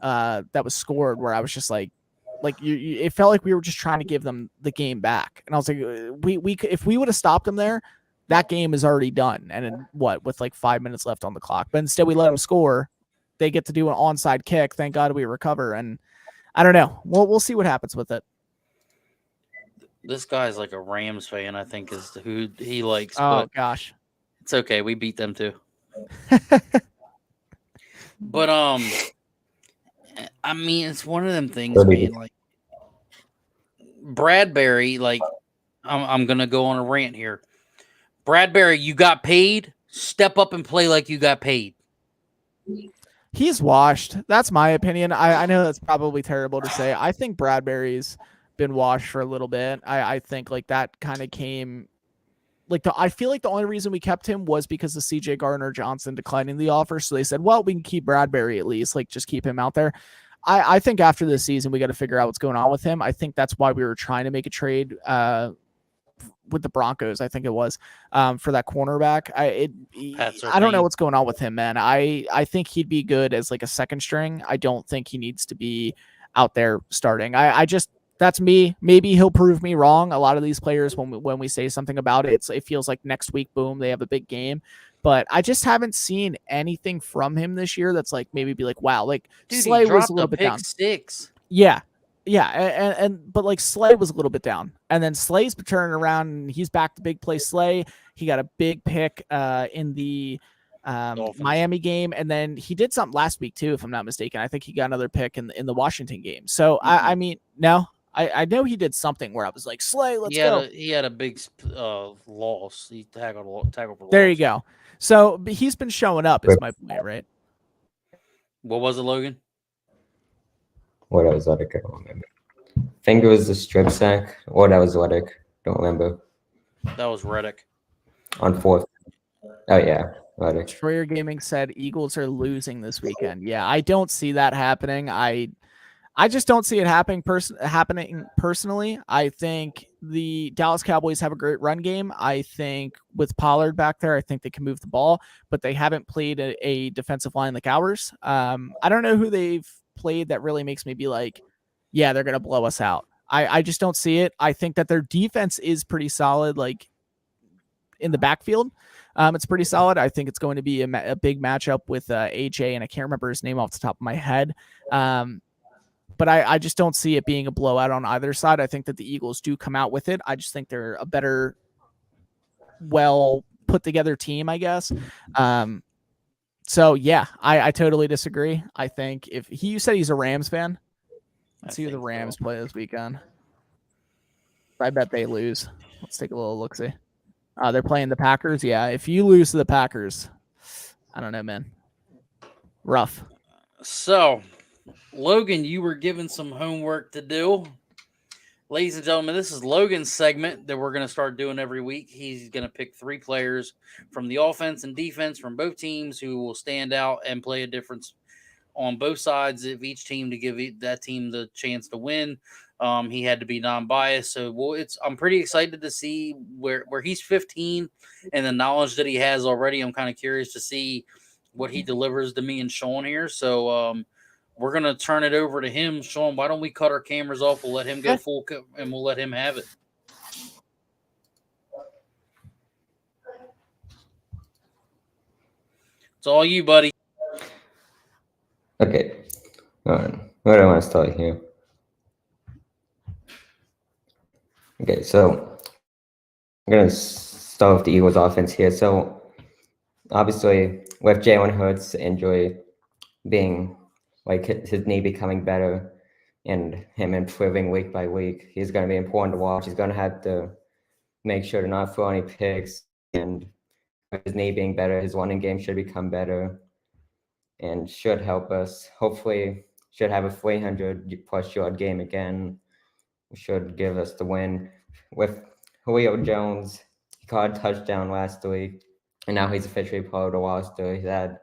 that was scored where I was just it felt like we were just trying to give them the game back. And I was like, if we would have stopped them there, that game is already done. And with 5 minutes left on the clock, but instead we let them score. They get to do an onside kick. Thank God we recover. And I don't know. We'll see what happens with it. This guy's like a Rams fan, I think, is who he likes. Oh, gosh. It's okay. We beat them too. But, I mean, it's one of them things, man. Bradbury, like, I'm gonna go on a rant here. Bradbury, you got paid. Step up and play like you got paid. He's washed. That's my opinion. I know that's probably terrible to say. I think Bradbury's been washed for a little bit. I think like that kind of came like I feel like the only reason we kept him was because of CJ Gardner-Johnson declining the offer. So they said, well, we can keep Bradbury at least, like just keep him out there. I think after this season, we got to figure out what's going on with him. I think that's why we were trying to make a trade with the Broncos, I think it was, for that cornerback. I don't know what's going on with him, man. I think he'd be good as like a second string. I don't think he needs to be out there starting. I just, that's me. Maybe he'll prove me wrong. A lot of these players, when we say something about it, it feels like next week, boom, they have a big game. But I just haven't seen anything from him this year that's like maybe be like, wow, like Dude, Slay was a little bit down. 6. Yeah. But like Slay was a little bit down, and then Slay's been turning around, and he's back to big play Slay. He got a big pick in the Miami game, and then he did something last week too, if I'm not mistaken. I think he got another pick in the Washington game. So I mean, no. I know he did something where I was like, Slay, let's go. He had a big loss. He tackled for loss. There you go. So but he's been showing up, is my point, right? What was it, Logan? What was Reddick? I don't remember. I think it was the strip sack. Or that was Reddick. Don't remember. That was Reddick. On 4th. Oh, yeah. Reddick. Destroyer Gaming said Eagles are losing this weekend. Yeah, I don't see that happening. I just don't see it happening personally. I think the Dallas Cowboys have a great run game. I think with Pollard back there, I think they can move the ball, but they haven't played a defensive line like ours. I don't know who they've played that really makes me be like, yeah, they're going to blow us out. I just don't see it. I think that their defense is pretty solid, like in the backfield. It's pretty solid. I think it's going to be a big matchup with AJ, and I can't remember his name off the top of my head. But I just don't see it being a blowout on either side. I think that the Eagles do come out with it. I just think they're a better, well put together team, I guess. So yeah, I totally disagree. I think you said he's a Rams fan. Let's see who the Rams play this weekend. I bet they lose. Let's take a little look-see. They're playing the Packers. Yeah, if you lose to the Packers, I don't know, man. Rough. So, Logan, you were given some homework to do. Ladies and gentlemen, this is Logan's segment that we're going to start doing every week. He's going to pick 3 players from the offense and defense from both teams who will stand out and play a difference on both sides of each team to give that team the chance to win. He had to be non-biased. So I'm pretty excited to see where he's 15 and the knowledge that he has already. I'm kind of curious to see what he delivers to me and Shawn here. So we're going to turn it over to him. Shawn, why don't we cut our cameras off? We'll let him go full and we'll let him have it. It's all you, buddy. Okay. Where do I want to start here? Okay, so I'm going to start with the Eagles offense here. So obviously with Jalen Hurts' injury being like his knee becoming better and him improving week by week, he's going to be important to watch. He's going to have to make sure to not throw any picks, and with his knee being better, his running game should become better and should help us. Hopefully should have a 300+ yard game again. Should give us the win. With Julio Jones, he caught a touchdown last week, and now he's officially part of the roster. He's had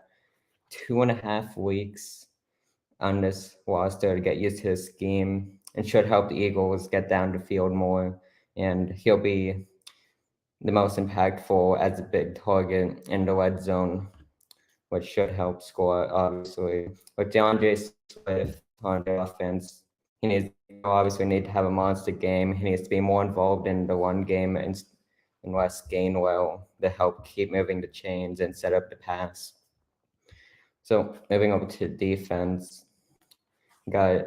2.5 weeks on this roster to get used to his scheme, and should help the Eagles get down the field more. And he'll be the most impactful as a big target in the red zone, which should help score, obviously. With DeAndre Swift on the offense, he obviously need to have a monster game. He needs to be more involved in the run game and less Gainwell to help keep moving the chains and set up the pass. So moving over to defense, got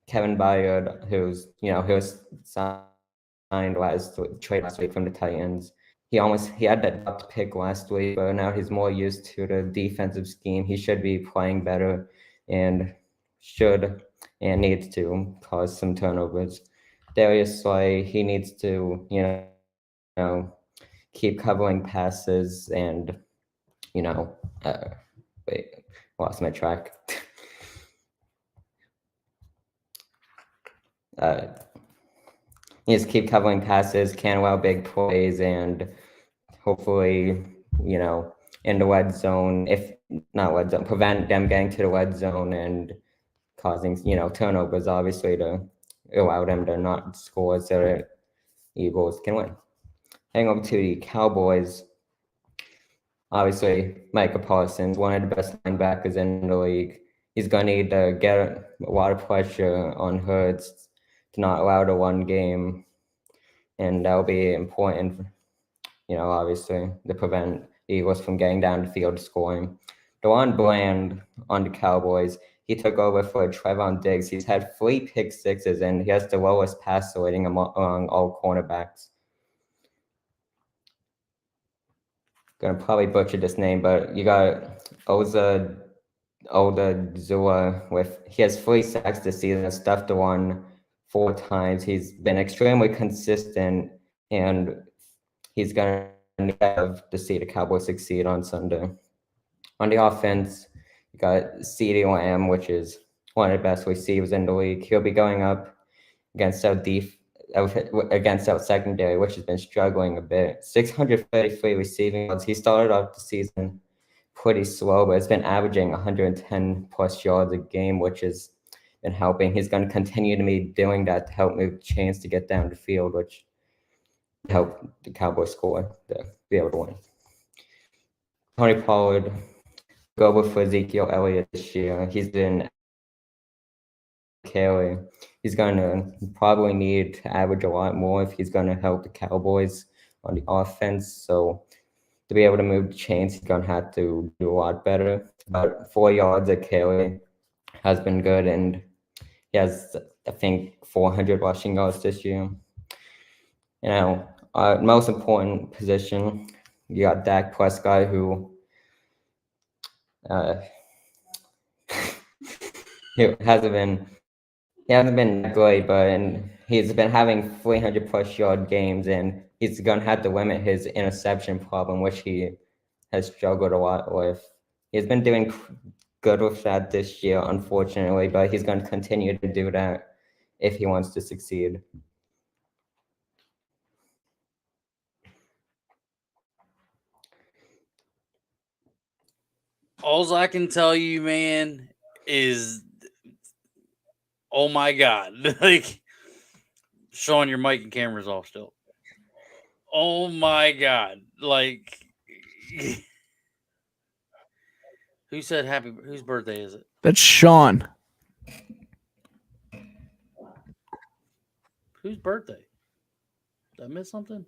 Kevin Byard, who was signed last week from the Titans. He had that dropped pick last week, but now he's more used to the defensive scheme. He should be playing better and needs to cause some turnovers. Darius Slay, he needs to, keep covering passes and, wait, lost my track. He needs to keep covering passes, can allow big plays, and hopefully, in the red zone, if not red zone, prevent them getting to the red zone and causing, turnovers, obviously, to allow them to not score so that Eagles can win. Heading over to the Cowboys, obviously, Micah Parsons, one of the best linebackers in the league. He's going to need to get a lot of pressure on Hurts to not allow the one game, and that'll be important, obviously, to prevent Eagles from getting down the field scoring. DeJuan Bland on the Cowboys, he took over for Trevon Diggs. He's had 3 pick sixes, and he has the lowest passer rating among all cornerbacks. Gonna probably butcher this name, but you got Oza Zua he has 3 sacks this season, has stuffed the one 4 times. He's been extremely consistent, and he's gonna have to see the Cowboys succeed on Sunday. On the offense, you got CeeDee Lamb, which is one of the best receivers in the league. He'll be going up against our secondary, which has been struggling a bit. 633 receiving yards. He started off the season pretty slow, but it's been averaging 110 plus yards a game, which has been helping. He's going to continue to be doing that to help move chains to get down the field, which help the Cowboys score to be able to win. Tony Pollard, go with Ezekiel Elliott this year. He's been carry. He's going to probably need to average a lot more if he's going to help the Cowboys on the offense. So to be able to move the chains, he's going to have to do a lot better. But 4 yards a carry has been good, and he has, I think, 400 rushing yards this year. Most important position, you got Dak Prescott, who he hasn't been that great, but he's been having 300 plus yard games, and he's going to have to limit his interception problem, which he has struggled a lot with. He's been doing good with that this year, unfortunately, but he's going to continue to do that if he wants to succeed. All I can tell you, man, is oh my God. Like, Shawn, your mic and camera's off still. Oh my God. Like, who said whose birthday is it? That's Shawn. Whose birthday? Did I miss something?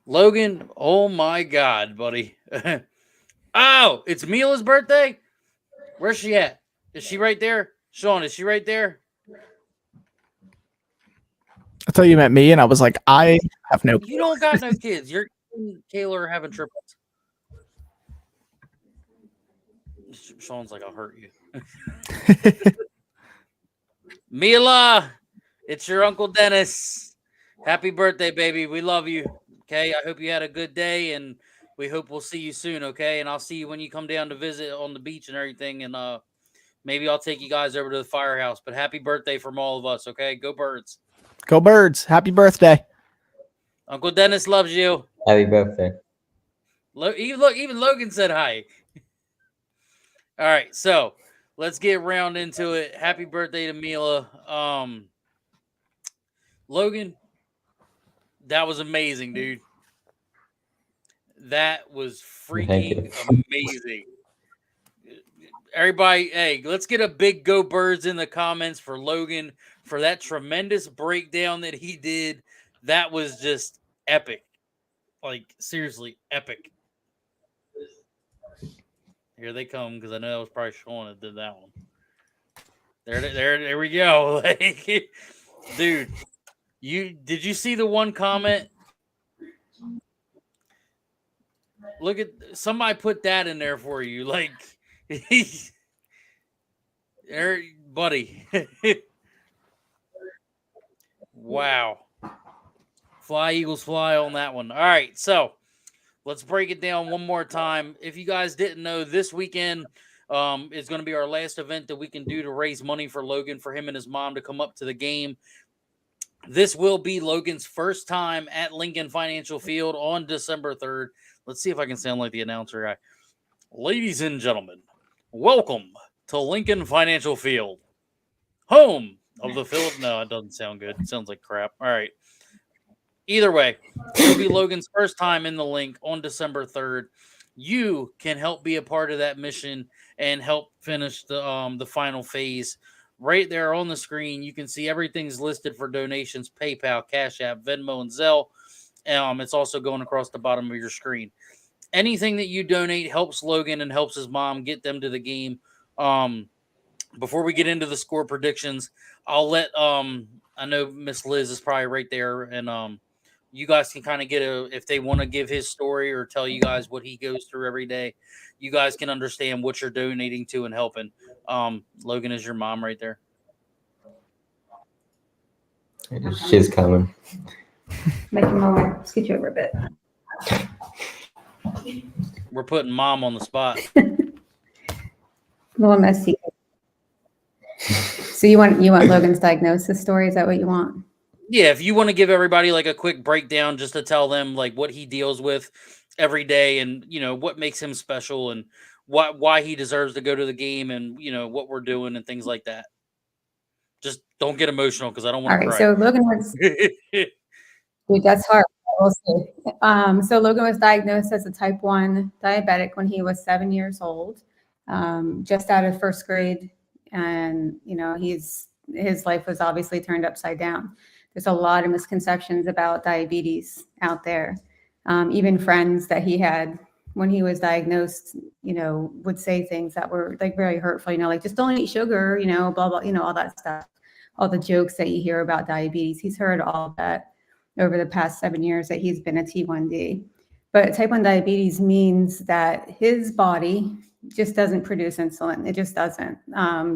Logan, oh my God, buddy. Oh, it's Mila's birthday? Where's she at? Is she right there? Shawn, is she right there? I thought you meant me, and I was like, I have no. You don't got no kids. You're and Kayla are having triplets. Shawn's like, I'll hurt you. Mila, it's your Uncle Dennis. Happy birthday, baby. We love you. Okay. I hope you had a good day, and we hope we'll see you soon. Okay. And I'll see you when you come down to visit on the beach and everything. And maybe I'll take you guys over to the firehouse. But happy birthday from all of us. Okay. Go Birds. Go Birds. Happy birthday. Uncle Dennis loves you. Happy birthday. Even Logan said hi. All right. So let's get round into it. Happy birthday to Mila. Logan, that was amazing, dude. That was freaking amazing. Everybody, hey, let's get a big Go Birds in the comments for Logan for that tremendous breakdown that he did. That was just epic. Like, seriously, epic. Here they come, because I know that was probably Shawn that did that one. There we go. Like, dude, did you see the one comment? Look at somebody put that in there for you. Like, buddy. Wow. Fly, Eagles, fly on that one. All right, so let's break it down one more time. If you guys didn't know, this weekend is going to be our last event that we can do to raise money for Logan, for him and his mom to come up to the game. This will be Logan's first time at Lincoln Financial Field on December 3rd. Let's see if I can sound like the announcer guy. Ladies and gentlemen, welcome to Lincoln Financial Field, home of the Philip. No, it doesn't sound good. It sounds like crap. All right. Either way, it'll be Logan's first time in the link on December 3rd. You can help be a part of that mission and help finish the final phase. Right there on the screen, you can see everything's listed for donations: PayPal, Cash App, Venmo, and Zelle. It's also going across the bottom of your screen. Anything that you donate helps Logan and helps his mom get them to the game. Before we get into the score predictions, I'll let I know Miss Liz is probably right there, and you guys can kind of get if they want to give his story or tell you guys what he goes through every day, you guys can understand what you're donating to and helping. Logan, is your mom right there? She's coming. Make him over. Scoot you over a bit. We're putting mom on the spot. A little messy. So you want Logan's diagnosis story? Is that what you want? Yeah, if you want to give everybody like a quick breakdown, just to tell them like what he deals with every day, and what makes him special, and why he deserves to go to the game, and what we're doing and things like that. Just don't get emotional because I don't want to cry. So Logan was dude, that's hard. We'll see. So Logan was diagnosed as a type 1 diabetic when he was 7 years old, just out of first grade, and his life was obviously turned upside down. There's a lot of misconceptions about diabetes out there. Even friends that he had when he was diagnosed, would say things that were like very hurtful, like just don't eat sugar, blah, blah, all that stuff. All the jokes that you hear about diabetes. He's heard all of that over the past 7 years that he's been a T1D. But type 1 diabetes means that his body just doesn't produce insulin. It just doesn't.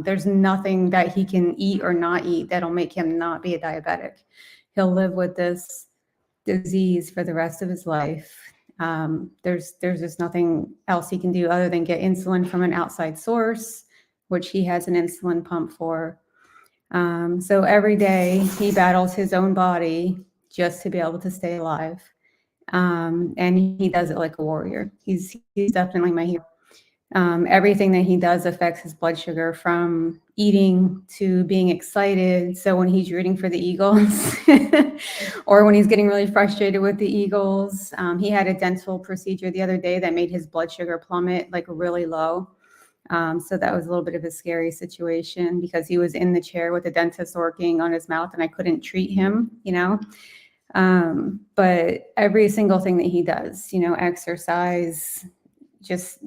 There's nothing that he can eat or not eat that'll make him not be a diabetic. He'll live with this disease for the rest of his life. There's just nothing else he can do other than get insulin from an outside source, which he has an insulin pump for. So every day he battles his own body just to be able to stay alive. And he does it like a warrior. He's definitely my hero. Everything that he does affects his blood sugar, from eating to being excited. So when he's rooting for the Eagles or when he's getting really frustrated with the Eagles, he had a dental procedure the other day that made his blood sugar plummet like really low. So that was a little bit of a scary situation because he was in the chair with the dentist working on his mouth and I couldn't treat him, but every single thing that he does, exercise, just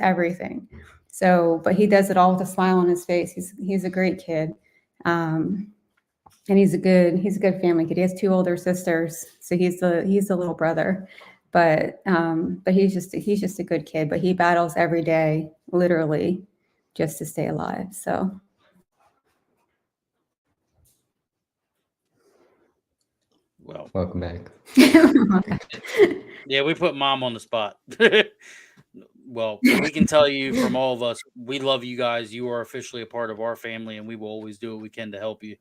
everything. So, but he does it all with a smile on his face. He's a great kid. And he's a good family kid. He has 2 older sisters. So he's the little brother, but he's just a good kid, but he battles every day, literally, just to stay alive. So. Well, welcome back. Yeah, we put mom on the spot. Well, we can tell you from all of us, we love you guys. You are officially a part of our family, and we will always do what we can to help you.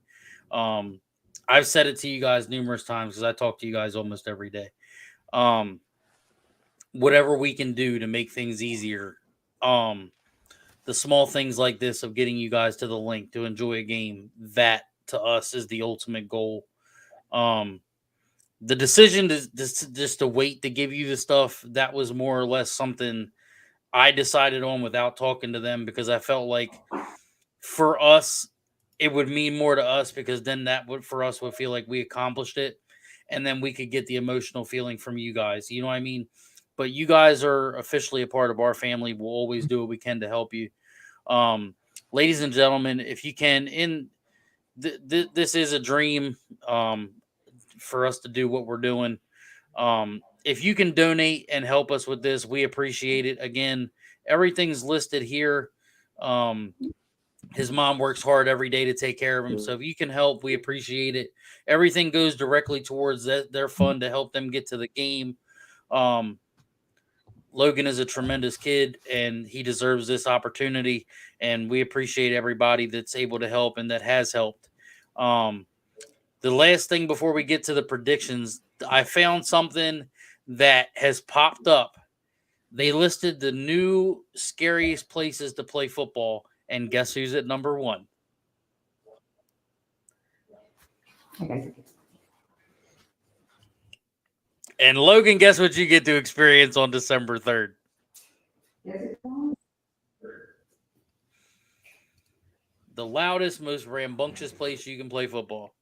I've said it to you guys numerous times because I talk to you guys almost every day. Whatever we can do to make things easier, the small things like this of getting you guys to the link to enjoy a game, that to us is the ultimate goal. The decision to just to wait to give you the stuff, that was more or less something I decided on without talking to them, because I felt like for us, it would mean more to us, because then that would, for us, would feel like we accomplished it. And then we could get the emotional feeling from you guys. You know what I mean? But you guys are officially a part of our family. We'll always do what we can to help you. Ladies and gentlemen, if you can, this is a dream for us to do what we're doing. If you can donate and help us with this, we appreciate it. Again, everything's listed here. His mom works hard every day to take care of him. So if you can help, we appreciate it. Everything goes directly towards their fund to help them get to the game. Logan is a tremendous kid, and he deserves this opportunity. And we appreciate everybody that's able to help and that has helped. The last thing before we get to the predictions, I found something that has popped up. They listed the new scariest places to play football, and guess who's at number 1? And Logan, guess what you get to experience on December 3rd? The loudest, most rambunctious place you can play football.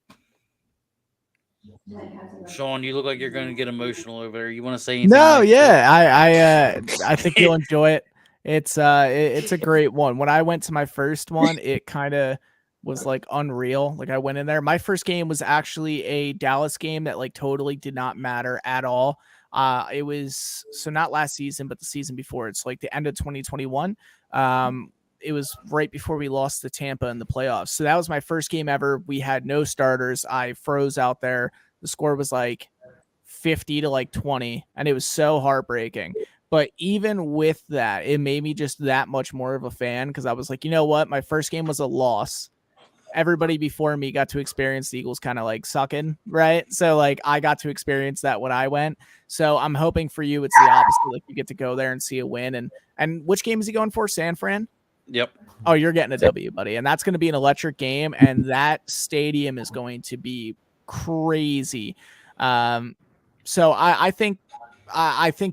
Shawn, you look like you're going to get emotional over there. You want to say anything? No, nice? yeah, I think you'll enjoy it. It's a great one. When I went to my first one, it kind of was like unreal. Like I went in there. My first game was actually a Dallas game that like totally did not matter at all. It was so not last season, but the season before. It's like the end of 2021. It was right before we lost to Tampa in the playoffs. So that was my first game ever. We had no starters. I froze out there. The score was like 50 to like 20, and it was so heartbreaking. But even with that, it made me just that much more of a fan because I was like, you know what? My first game was a loss. Everybody before me got to experience the Eagles kind of like sucking, right? So like I got to experience that when I went. So I'm hoping for you it's the opposite. Like you get to go there and see a win. And which game is he going for? San Fran? Yep. Oh, you're getting a W, buddy. And that's going to be an electric game. And that stadium is going to be crazy. So I think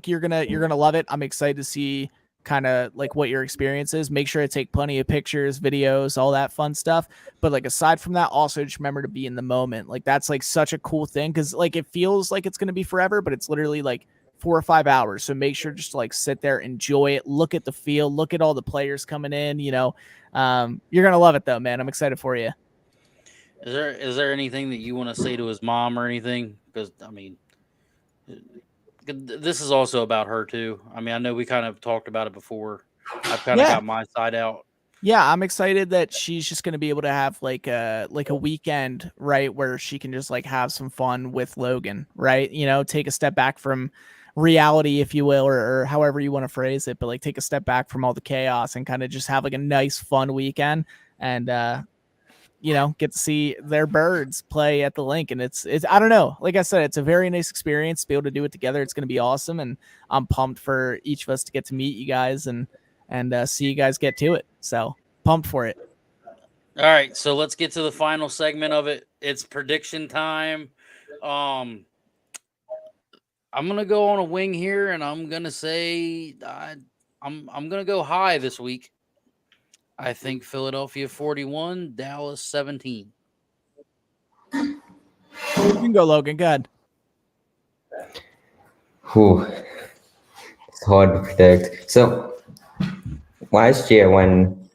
you're gonna love it. I'm excited to see kind of like what your experience is. Make sure to take plenty of pictures, videos, all that fun stuff. But like aside from that, also just remember to be in the moment. Like that's like such a cool thing because like it feels like it's gonna be forever, but it's literally like 4 or 5 hours. So make sure just to like sit there, enjoy it, look at the field, look at all the players coming in. You know, you're gonna love it though, man. I'm excited for you. Is there anything that you want to say to his mom or anything? Because I mean, this is also about her too. I mean, I know we kind of talked about it before. I've kind of got my side out. Yeah, I'm excited that she's just going to be able to have like a weekend, right, where she can just like have some fun with Logan, right? You know, take a step back from reality, if you will, or however you want to phrase it, but like take a step back from all the chaos and kind of just have like a nice, fun weekend and you know, get to see their birds play at the link. And it's I don't know, like I said, it's a very nice experience to be able to do it together. It's going to be awesome. And I'm pumped for each of us to get to meet you guys and see you guys get to it. So pumped for it. All right. So let's get to the final segment of it. It's prediction time. I'm going to go on a wing here and I'm going to say I'm going to go high this week. I think Philadelphia 41, Dallas 17. You can go, Logan. Go ahead. It's hard to predict. So last year when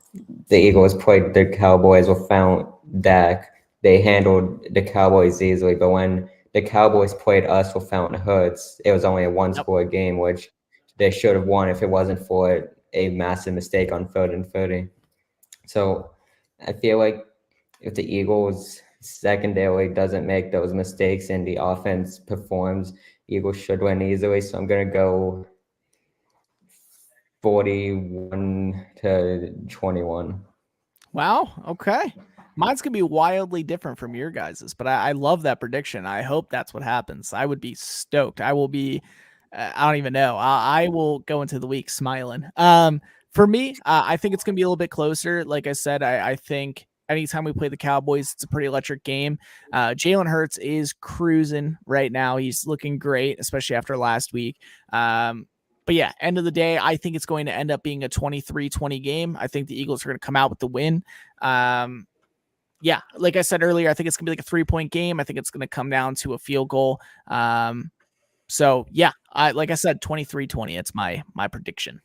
the Eagles played the Cowboys without Dak, they handled the Cowboys easily. But when the Cowboys played us without Hurts, it was only a one-score game, which they should have won if it wasn't for a massive mistake on 3rd and 30. So I feel like if the Eagles secondary doesn't make those mistakes and the offense performs, Eagles should win easily. So I'm going to go 41-21. Wow. Okay. Mine's going to be wildly different from your guys's, but I love that prediction. I hope that's what happens. I would be stoked. I will be, I don't even know. I will go into the week smiling. For me, I think it's going to be a little bit closer. Like I said, I think anytime we play the Cowboys, it's a pretty electric game. Jalen Hurts is cruising right now. He's looking great, especially after last week. But yeah, end of the day, I think it's going to end up being a 23-20 game. I think the Eagles are going to come out with the win. Yeah, like I said earlier, I think it's going to be like a 3-point game. I think it's going to come down to a field goal. So yeah, like I said, 23-20. It's my prediction.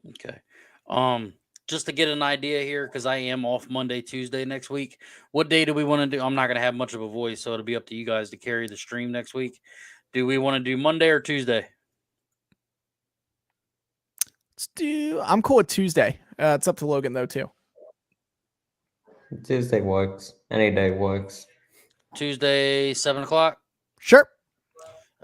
Okay. Just to get an idea here, because I am off Monday, Tuesday next week. What day do we want to do? I'm not going to have much of a voice, so it'll be up to you guys to carry the stream next week. Do we want to do Monday or Tuesday? I'm cool with Tuesday. It's up to Logan though too. Tuesday works. Any day works. Tuesday, 7 o'clock. Sure.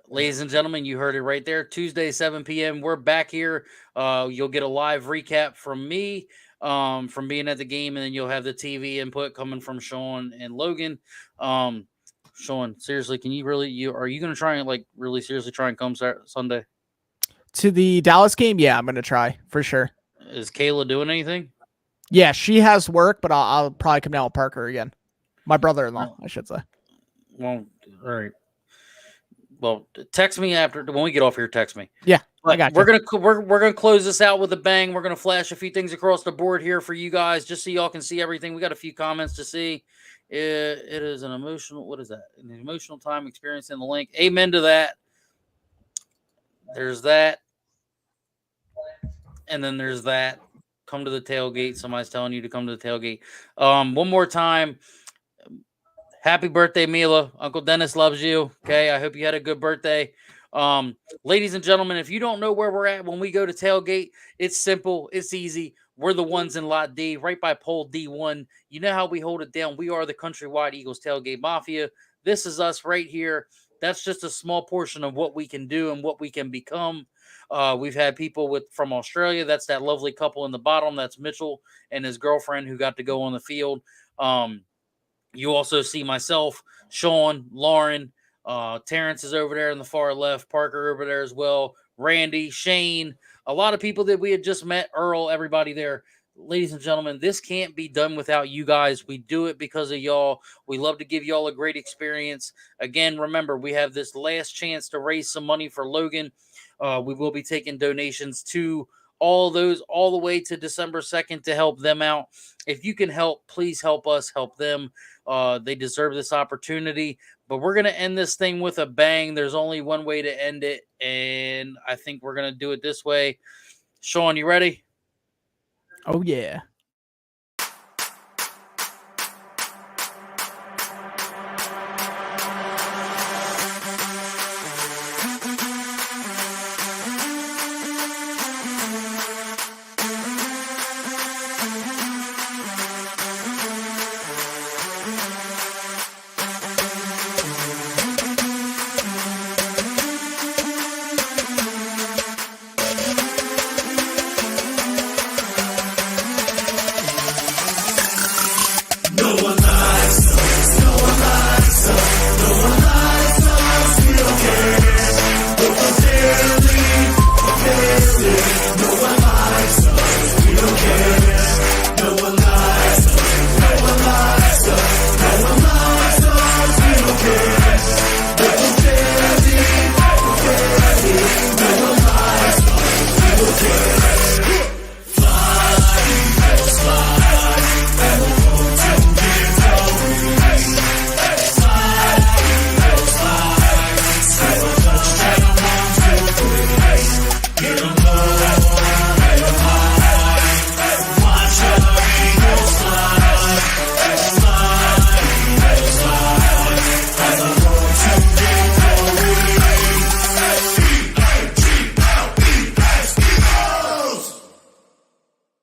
Ladies and gentlemen, you heard it right there. Tuesday, 7 p.m. We're back here. You'll get a live recap from me from being at the game, and then you'll have the TV input coming from Shawn and Logan. Shawn, seriously, can you really? Are you going to try and really seriously try and come Sunday? To the Dallas game? Yeah, I'm going to try for sure. Is Kayla doing anything? Yeah, she has work, but I'll probably come down with Parker again. My brother-in-law, I should say. Well, all right. Well, text me when we get off here. Text me. Yeah, but I got we're gonna close this out with a bang. We're gonna flash a few things across the board here for you guys, just so y'all can see everything. We got a few comments to see. It is an emotional. What is that? An emotional time experiencing the link. Amen to that. There's that, and then there's that. Come to the tailgate. Somebody's telling you to come to the tailgate. One more time. Happy birthday, Mila. Uncle Dennis loves you. Okay. I hope you had a good birthday. Ladies and gentlemen, if you don't know where we're at when we go to tailgate, it's simple. It's easy. We're the ones in Lot D, right by pole D1. You know how we hold it down. We are the Countrywide Eagles Tailgate Mafia. This is us right here. That's just a small portion of what we can do and what we can become. We've had people from Australia. That's that lovely couple in the bottom. That's Mitchell and his girlfriend who got to go on the field. You also see myself, Shawn, Lauren, Terrence is over there in the far left, Parker over there as well, Randy, Shane, a lot of people that we had just met, Earl, everybody there. Ladies and gentlemen, this can't be done without you guys. We do it because of y'all. We love to give y'all a great experience. Again, remember, we have this last chance to raise some money for Logan. We will be taking donations to all those all the way to December 2nd to help them out. If you can help, please help us help them. They deserve this opportunity, but we're going to end this thing with a bang. There's only one way to end it, and I think we're going to do it this way. Shawn, you ready? Oh, yeah.